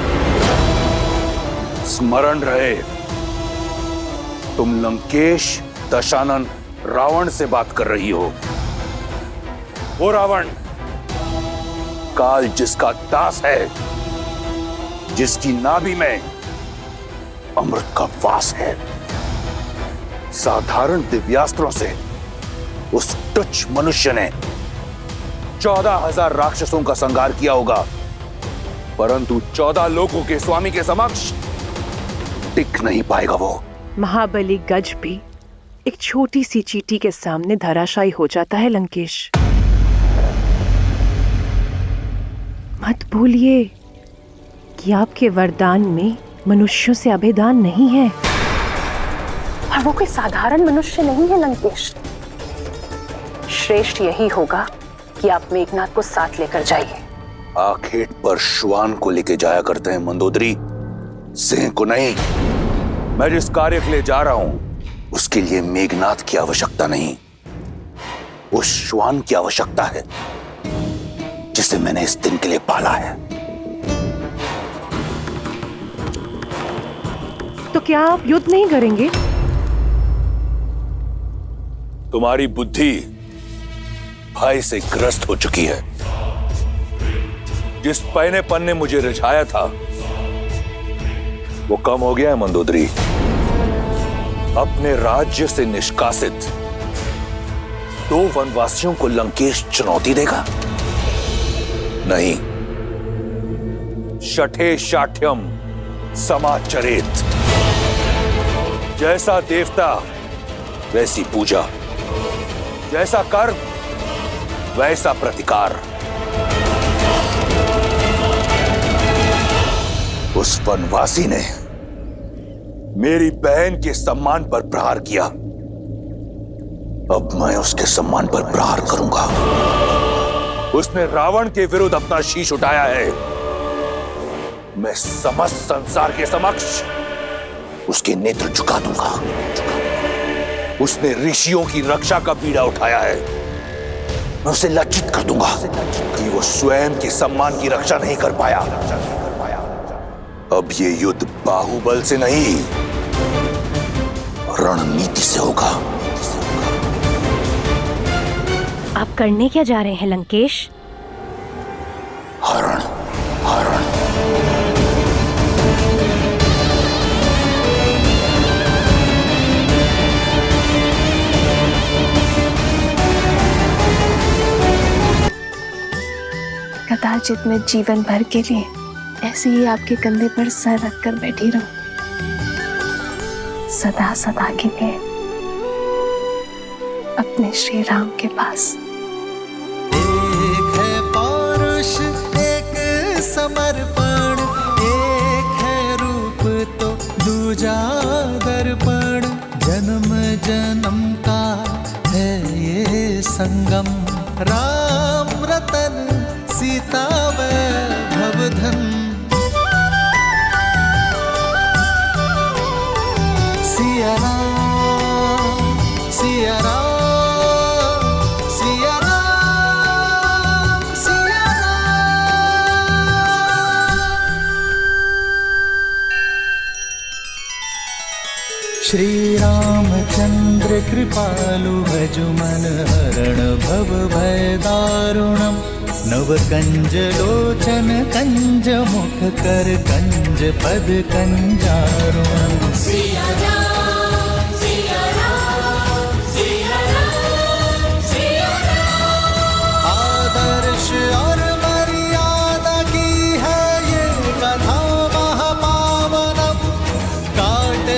स्मरण रहे, तुम लंकेश दशानन रावण से बात कर रही हो। वो रावण काल जिसका दास है, जिसकी नाभि में अमृत का वास है। साधारण दिव्यास्त्रों से उस तुच्छ मनुष्य ने 14,000 राक्षसों का संहार किया होगा, परंतु 14 लोकों के स्वामी के समक्ष टिक नहीं पाएगा वो। महाबली गज भी एक छोटी सी चींटी के सामने धराशायी हो जाता है लंकेश। मत भूलिए कि आपके वरदान में मनुष्यों से अभेदान नहीं है। और वो कोई साधारण मनुष्य नहीं है लंकेश। श्रेष्ठ यही होगा कि आप मेघनाथ को साथ लेकर जाइए। आखेट पर श्वान को लेके जाया करते हैं मंदोदरी, सिंह को नहीं। मैं जिस कार्य के लिए जा रहा हूं उसके लिए मेघनाथ की आवश्यकता नहीं, उस श्वान की आवश्यकता है जिसे मैंने इस दिन के लिए पाला है। तो क्या आप युद्ध नहीं करेंगे? तुम्हारी बुद्धि भय से ग्रस्त हो चुकी है। जिस पहनेपन ने मुझे रिझाया था वो कम हो गया है मंदोदरी। अपने राज्य से निष्कासित 2 वनवासियों को लंकेश चुनौती देगा? नहीं। शठे शाठ्यम समाचरेत। जैसा देवता वैसी पूजा, जैसा कर्म वैसा प्रतिकार। उस वनवासी ने मेरी बहन के सम्मान पर प्रहार किया, अब मैं उसके सम्मान पर प्रहार करूंगा। उसने रावण के विरुद्ध अपना शीश उठाया है, मैं समस्त संसार के समक्ष उसके नेत्र झुका दूंगा। उसने ऋषियों की रक्षा का बीड़ा उठाया है, मैं उसे लज्जित कर दूंगा कि वो स्वयं के सम्मान की रक्षा नहीं कर पाया। अब ये युद्ध बाहुबल से नहीं, रणनीति से होगा। आप करने क्या जा रहे हैं लंकेश? हरण, हरण। कदाचित मैं जीवन भर के लिए ऐसे ही आपके कंधे पर सर रखकर बैठी रहूं, सदा सदा के लिए अपने श्री राम के पास। एक है पौरुष, एक समर्पण, एक है रूप तो दूजा दर्पण। जन्म जन्म का है ये संगम, राम रतन सीता वैभव धन। सिया राम, सिया राम, सिया राम, सिया श्री रामचंद्र कृपालु भजु मन हरण भव भय दारुणम। नव कंज लोचन कंज मुख कर कंज पद कंजारुणम। सिया राम, सिया राम, सिया राम, सिया राम। आदर्श और मर्यादा की है ये कथा महापावनम। काट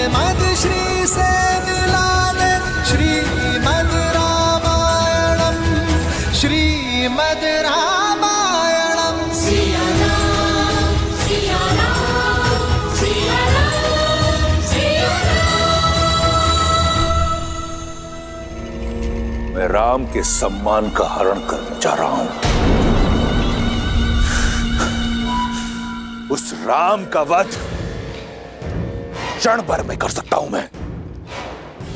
राम के सम्मान का हरण करने जा रहा हूं। उस राम का वध क्षण भर में कर सकता हूं मैं,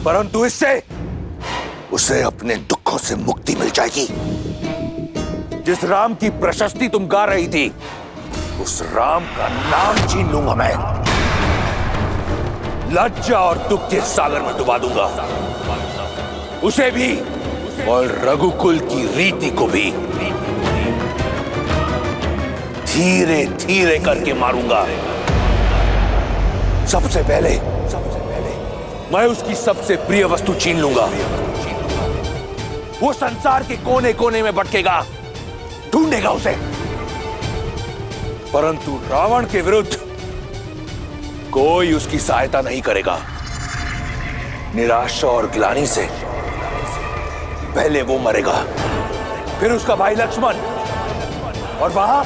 परंतु इससे उसे अपने दुखों से मुक्ति मिल जाएगी। जिस राम की प्रशस्ति तुम गा रही थी, उस राम का नाम छीन लूंगा मैं, लज्जा और दुख के सागर में डुबा दूंगा उसे भी और रघुकुल की रीति को भी। धीरे धीरे करके मारूंगा। सबसे पहले मैं उसकी सबसे प्रिय वस्तु छीन लूंगा। वो संसार के कोने कोने में भटकेगा, ढूंढेगा उसे, परंतु रावण के विरुद्ध कोई उसकी सहायता नहीं करेगा। निराशा और ग्लानि से पहले वो मरेगा, फिर उसका भाई लक्ष्मण, और वहां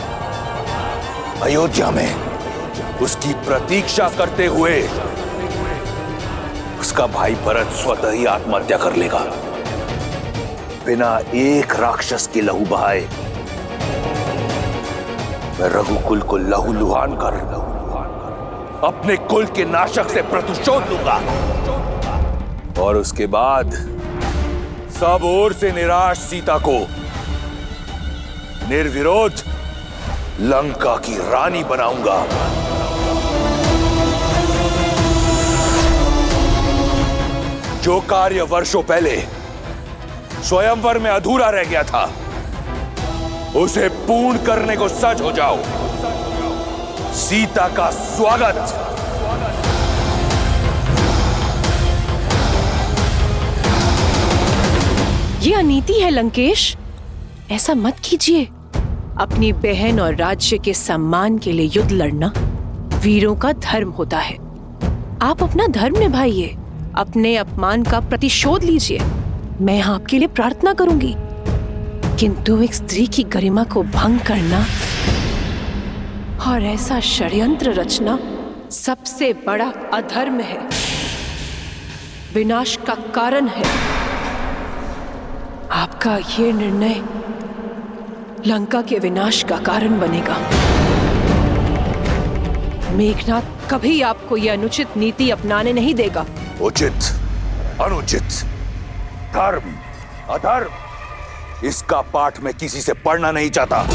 अयोध्या में उसकी प्रतीक्षा करते हुए उसका भाई भरत स्वतः ही आत्महत्या कर लेगा, बिना एक राक्षस के लहू बहाए। मैं रघुकुल को लहूलुहान कर अपने कुल के नाशक से प्रतिशोध लूंगा, और उसके बाद सब ओर से निराश सीता को निर्विरोध लंका की रानी बनाऊंगा। जो कार्य वर्षों पहले स्वयंवर में अधूरा रह गया था, उसे पूर्ण करने को सज हो जाओ। सीता का स्वागत। ये अनीति है लंकेश, ऐसा मत कीजिए। अपनी बहन और राज्य के सम्मान के लिए युद्ध लड़ना वीरों का धर्म होता है। आप अपना धर्म निभाइए, अपने अपमान का प्रतिशोध लीजिए। मैं आपके लिए प्रार्थना करूंगी, किंतु एक स्त्री की गरिमा को भंग करना और ऐसा षड्यंत्र रचना सबसे बड़ा अधर्म है, विनाश का कारण है। आपका ये निर्णय लंका के विनाश का कारण बनेगा। मेघनाथ कभी आपको यह अनुचित नीति अपनाने नहीं देगा। उचित, अनुचित, धर्म, अधर्म, इसका पाठ मैं किसी से पढ़ना नहीं चाहता।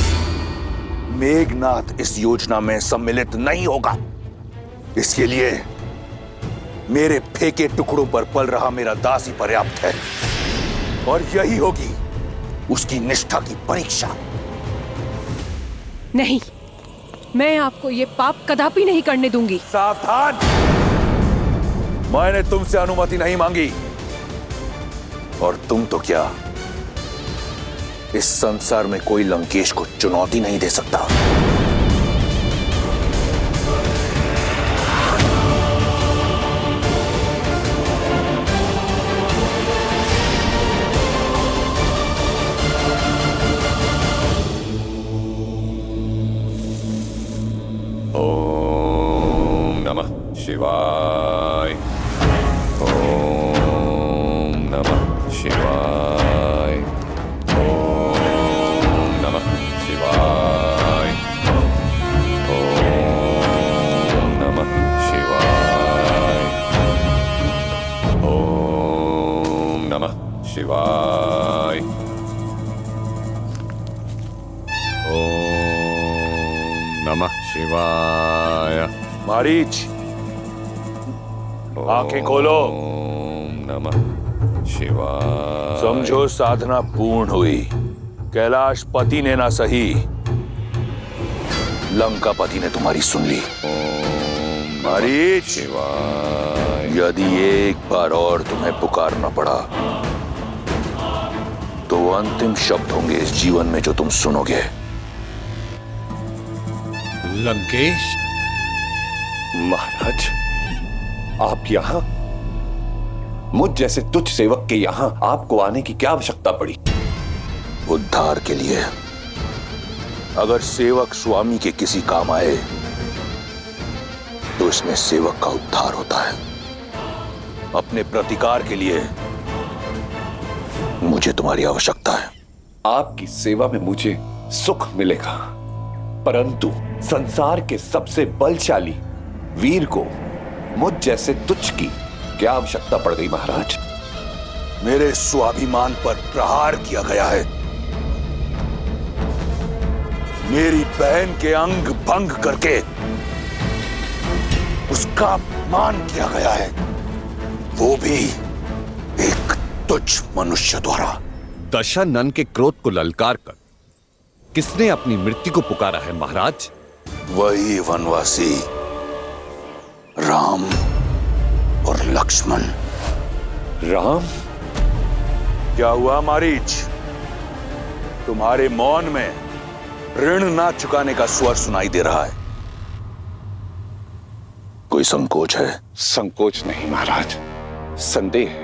मेघनाथ इस योजना में सम्मिलित नहीं होगा। इसके लिए मेरे फेंके टुकड़ों पर पल रहा मेरा दास ही पर्याप्त है, और यही होगी उसकी निष्ठा की परीक्षा। नहीं, मैं आपको ये पाप कदापि नहीं करने दूंगी। सावधान! मैंने तुमसे अनुमति नहीं मांगी, और तुम तो क्या, इस संसार में कोई लंकेश को चुनौती नहीं दे सकता। ओम नमः शिवाय। ओम नमः शिवाय। ओम नमः शिवाय। ओम नमः शिवाय। ओम नमः शिवाय। ओम नमः शिवाय। मारीच, आंखें खोलो। ओम नमः शिवाय। समझो साधना पूर्ण हुई। कैलाश पति ने ना सही, लंका पति ने तुम्हारी सुन ली। ओम मारीच शिवाय। यदि एक बार और तुम्हें पुकारना पड़ा तो वो अंतिम शब्द होंगे इस जीवन में जो तुम सुनोगे। लंकेश महाराज, आप यहाँ? मुझ जैसे तुच्छ सेवक के यहाँ आपको आने की क्या आवश्यकता पड़ी? उद्धार के लिए। अगर सेवक स्वामी के किसी काम आए तो इसमें सेवक का उद्धार होता है। अपने प्रतिकार के लिए मुझे तुम्हारी आवश्यकता है। आपकी सेवा में मुझे सुख मिलेगा, परंतु संसार के सबसे बलशाली वीर को मुझ जैसे तुच्छ की क्या आवश्यकता पड़ गई महाराज? मेरे स्वाभिमान पर प्रहार किया गया है। मेरी बहन के अंग भंग करके उसका अपमान किया गया है, वो भी एक तुच्छ मनुष्य द्वारा। दशानन के क्रोध को ललकार कर किसने अपनी मृत्यु को पुकारा है महाराज? वही वनवासी राम और लक्ष्मण। राम? क्या हुआ मारीच? तुम्हारे मौन में ऋण ना चुकाने का स्वर सुनाई दे रहा है। कोई संकोच है? संकोच नहीं महाराज, संदेह है।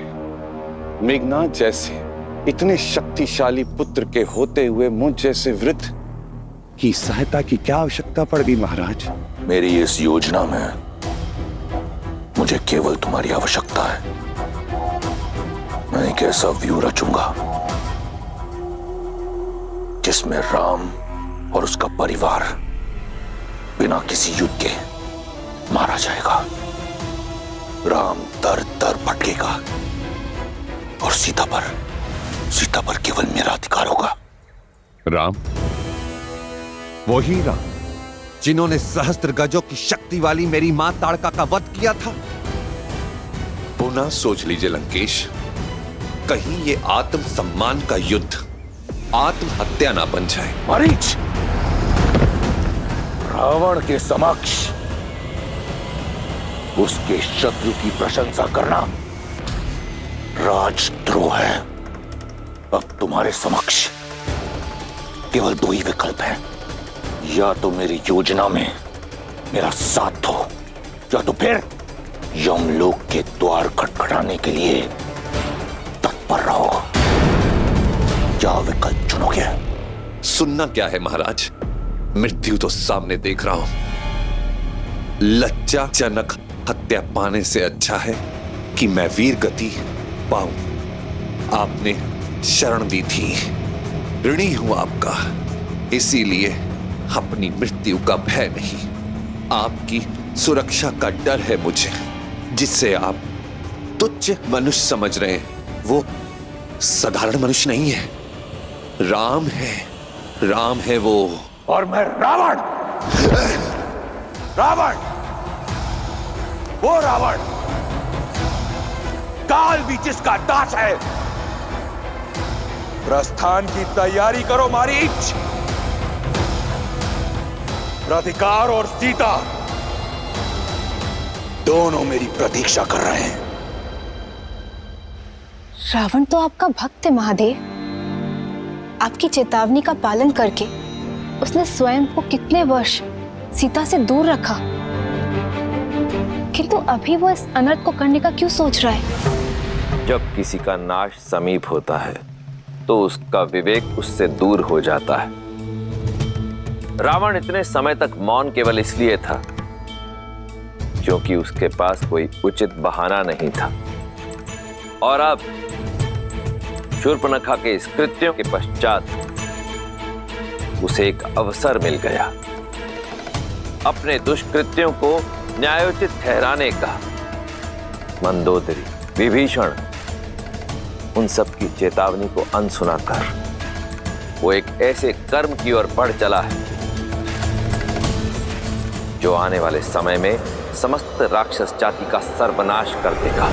मेघनाथ जैसे इतने शक्तिशाली पुत्र के होते हुए मुझ जैसे वृद्ध की सहायता की क्या आवश्यकता पड़ गई महाराज? मेरी इस योजना में मुझे केवल तुम्हारी आवश्यकता है। मैं एक ऐसा व्यू रचूंगा जिसमें राम और उसका परिवार बिना किसी युद्ध के मारा जाएगा। राम दर दर भटकेगा और सीता पर केवल मेरा अधिकार होगा। राम? वही राम जिन्होंने सहस्त्र गजों की शक्ति वाली मेरी मां ताड़का का वध किया था? पुनः सोच लीजिए लंकेश, कहीं ये आत्म सम्मान का युद्ध आत्महत्या ना बन जाए। मारीच, रावण के समक्ष उसके शत्रु की प्रशंसा करना राजद्रोह है। अब तुम्हारे समक्ष केवल दो ही विकल्प हैं, या तो मेरी योजना में मेरा साथ दो, या तो फिर यमलोक के द्वार खटखटाने के लिए तत्पर रहो। क्या विकल्प चुनोगे? सुनना क्या है महाराज, मृत्यु तो सामने देख रहा हूं। लज्जाजनक हत्या पाने से अच्छा है कि मैं वीर गति पाऊं। आपने शरण दी थी, ऋणी हूं आपका, इसीलिए अपनी मृत्यु का भय नहीं, आपकी सुरक्षा का डर है मुझे। जिससे आप तुच्छ मनुष्य समझ रहे हैं, वो साधारण मनुष्य नहीं है, राम है। राम है वो। और मैं रावण, वो रावण काल भी जिसका दास है। प्रस्थान की तैयारी करो मारीच। राधिकार और सीता दोनों मेरी प्रतीक्षा कर रहे हैं। रावण तो आपका भक्त है महादेव। आपकी चेतावनी का पालन करके उसने स्वयं को कितने वर्ष सीता से दूर रखा, किंतु अभी वो इस अनर्थ को करने का क्यों सोच रहा है? जब किसी का नाश समीप होता है तो उसका विवेक उससे दूर हो जाता है। रावण इतने समय तक मौन केवल इसलिए था क्योंकि उसके पास कोई उचित बहाना नहीं था, और अब शूर्पणखा के इस कृत्यों के पश्चात उसे एक अवसर मिल गया अपने दुष्कृत्यों को न्यायोचित ठहराने का। मंदोदरी, विभीषण, उन सब की चेतावनी को अनसुना कर वो एक ऐसे कर्म की ओर बढ़ चला है जो आने वाले समय में समस्त राक्षस जाति का सर्वनाश कर देगा।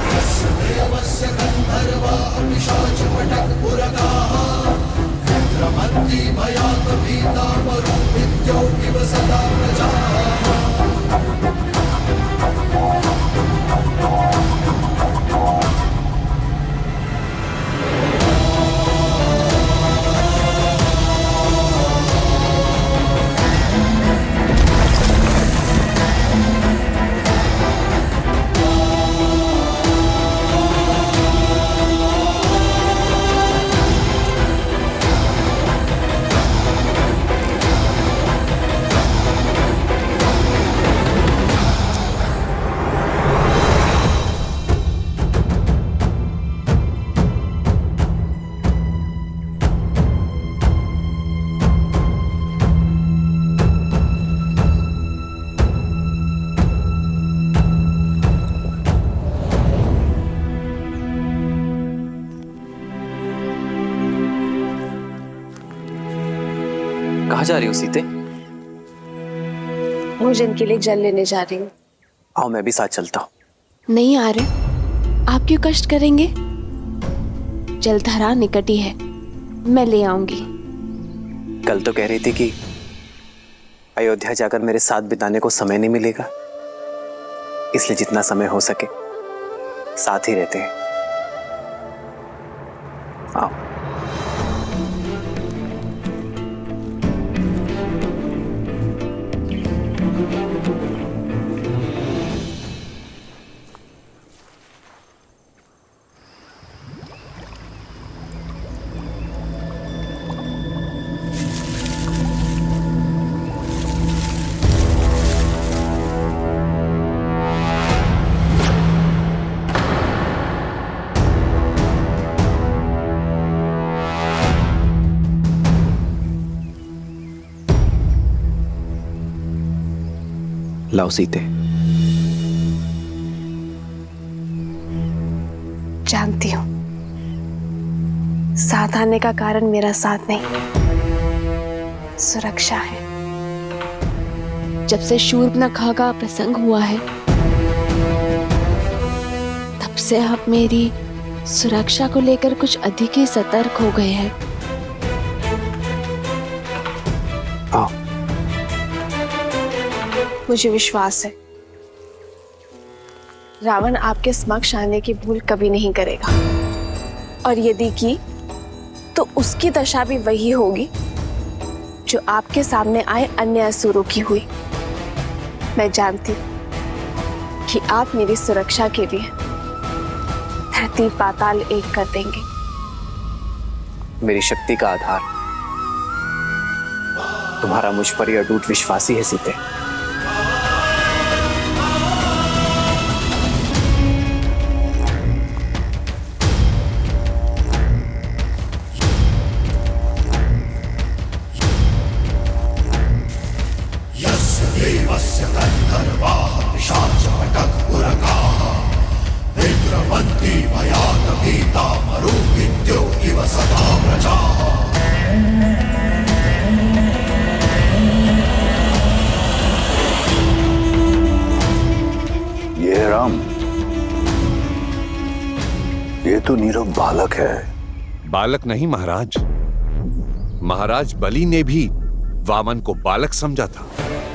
कहाँ जा रही हो सीते? भोजन के लिए जल लेने जा रही हूँ। आओ मैं भी साथ चलता हूँ। नहीं आ रहे, आप क्यों कष्ट करेंगे? जलधारा निकट ही है, मैं ले आऊंगी। कल तो कह रही थी कि अयोध्या जाकर मेरे साथ बिताने को समय नहीं मिलेगा, इसलिए जितना समय हो सके साथ ही रहते हैं। आओ। लाओ सीते। जानती हूँ साथ आने का कारण मेरा साथ नहीं, सुरक्षा है। जब से शूर्पणखा का प्रसंग हुआ है तब से आप मेरी सुरक्षा को लेकर कुछ अधिक ही सतर्क हो गए हैं। मुझे विश्वास है रावण आपके समक्ष आने की भूल कभी नहीं करेगा, और यदि की तो उसकी दशा भी वही होगी जो आपके सामने आए अन्य असुरों की हुई। मैं जानती हूं कि आप मेरी सुरक्षा के लिए धरती पाताल एक कर देंगे। मेरी शक्ति का आधार तुम्हारा मुझ पर ही अटूट विश्वास ही है सीते। ये राम, ये तो नीरव बालक है। बालक नहीं महाराज, महाराज बलि ने भी वामन को बालक समझा था,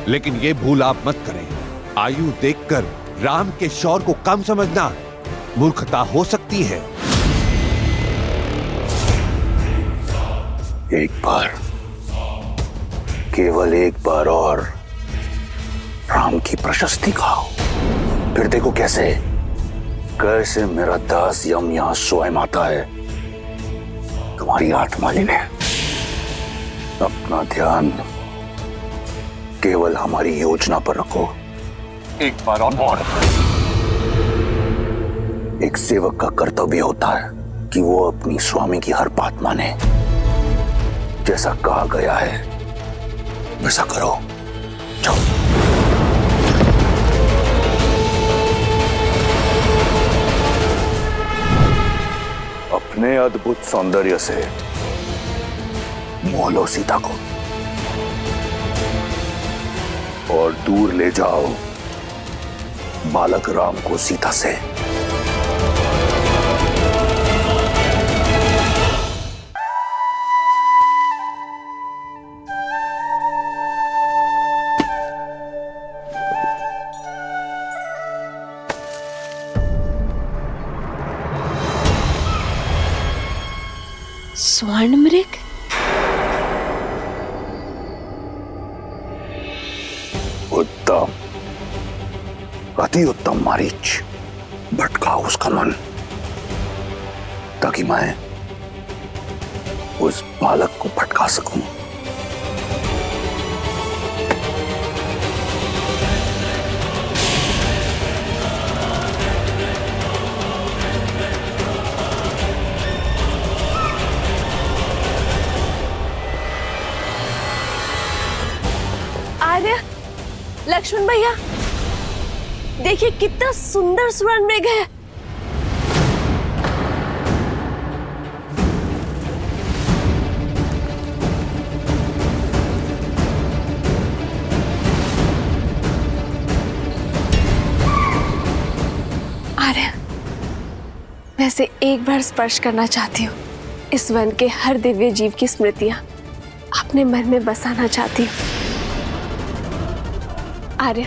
लेकिन ये भूल आप मत करें। आयु देखकर राम के शौर्य को कम समझना मूर्खता हो सकती है। एक बार, केवल एक बार और राम की प्रशस्ति खाओ, फिर देखो कैसे मेरा दास यम यहां स्वयं आता है। तुम्हारी आत्मा लेने अपना ध्यान केवल हमारी योजना पर रखो। एक बार और एक सेवक का कर्तव्य होता है कि वो अपनी स्वामी की हर बात माने। जैसा कहा गया है वैसा करो। जाओ। अपने अद्भुत सौंदर्य से मोह लो सीता को और दूर ले जाओ बालक राम को सीता से। स्वर्ण मृग? उत्तम, अति उत्तम मारीच। भटकाओ उसका मन ताकि मैं उस बालक को भटका सकूं। आर्य, लक्ष्मण भैया, देखिए कितना सुंदर स्वर्ण मृग है। आर्य, वैसे एक बार स्पर्श करना चाहती हूँ इस वन के हर दिव्य जीव की स्मृतियां अपने मन में बसाना चाहती हूँ। आर्य,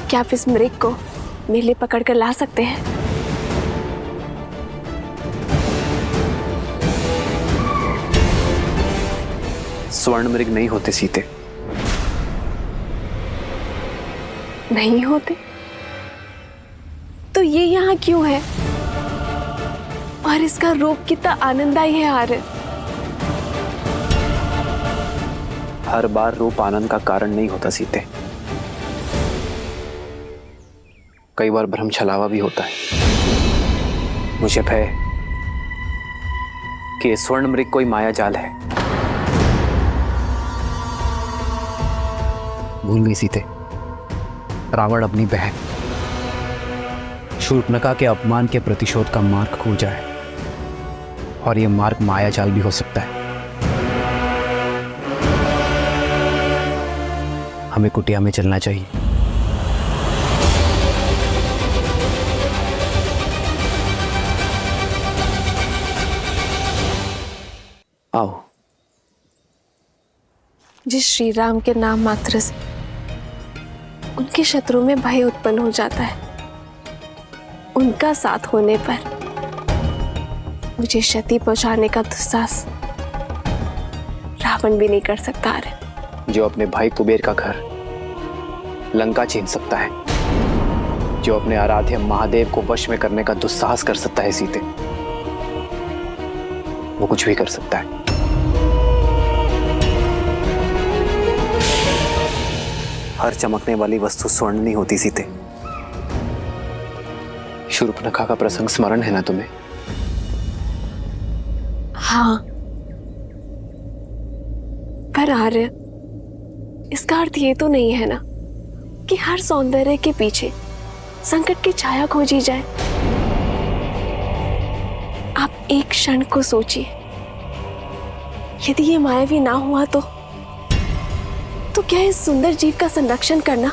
क्या आप इस मृग को मेरे लिए पकड़ कर ला सकते हैं? स्वर्ण मृग नहीं होते सीते। नहीं होते? तो ये यहाँ क्यों है? और इसका रूप कितना आनंददायी है आर्य। हर बार रूप आनंद का कारण नहीं होता सीते, कई बार भ्रम छलावा भी होता है। मुझे भय कि ये स्वर्ण मृग कोई माया जाल है। भूल गई सीते, रावण अपनी बहन शूर्पणखा के अपमान के प्रतिशोध का मार्ग खोजा है, और यह मार्ग माया जाल भी हो सकता है। हमें कुटिया में चलना चाहिए। आओ। जिस श्री राम के नाम मात्र से उनके शत्रु में भय उत्पन्न हो जाता है, उनका साथ होने पर मुझे क्षति पहुंचाने का दुस्साहस रावण भी नहीं कर सकता है। जो अपने भाई कुबेर का घर लंका छीन सकता है, जो अपने आराध्य महादेव को वश में करने का दुस्साहस कर सकता है सीते, वो कुछ भी कर सकता है। हर चमकने वाली वस्तु स्वर्ण नहीं होती सीते। शूर्पणखा का प्रसंग स्मरण है ना तुम्हें? हाँ, पर आर्य, इसका अर्थ ये तो नहीं है ना कि हर सौंदर्य के पीछे संकट की छाया खोजी जाए। आप एक क्षण को सोचिए, यदि ये मायावी ना हुआ तो क्या इस सुंदर जीव का संरक्षण करना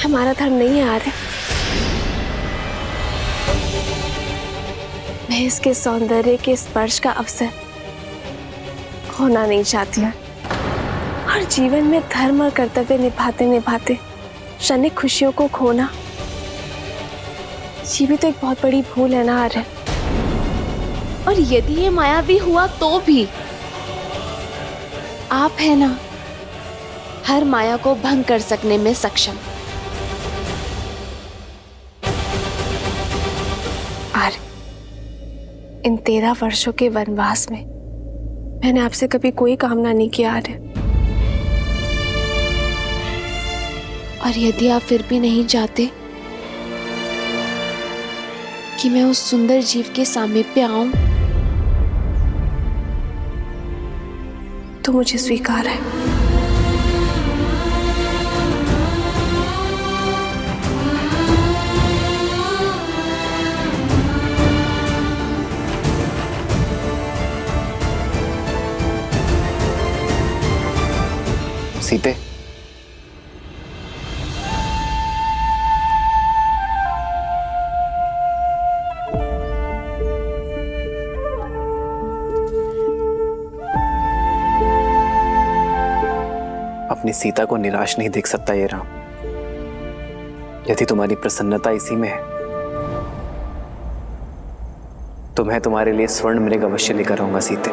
हमारा धर्म नहीं है आर्य? मैं इसके सौंदर्य के स्पर्श का अवसर खोना नहीं चाहती हूँ, और जीवन में धर्म और कर्तव्य निभाते निभाते क्षणिक खुशियों को खोना, ये भी तो एक बहुत बड़ी भूल है ना आर्य। और यदि ये मायावी हुआ तो भी आप है ना हर माया को भंग कर सकने में सक्षम। आर्य, इन 13 वर्षों के वनवास में मैंने आपसे कभी कोई कामना नहीं की आर्य। और यदि आप फिर भी नहीं चाहते कि मैं उस सुंदर जीव के सामीप्य आऊं, तो मुझे स्वीकार है। सीते, अपनी सीता को निराश नहीं देख सकता ये राम। यदि तुम्हारी प्रसन्नता इसी में है तो मैं तुम्हारे लिए स्वर्ण मृग अवश्य लेकर आऊंगा सीते।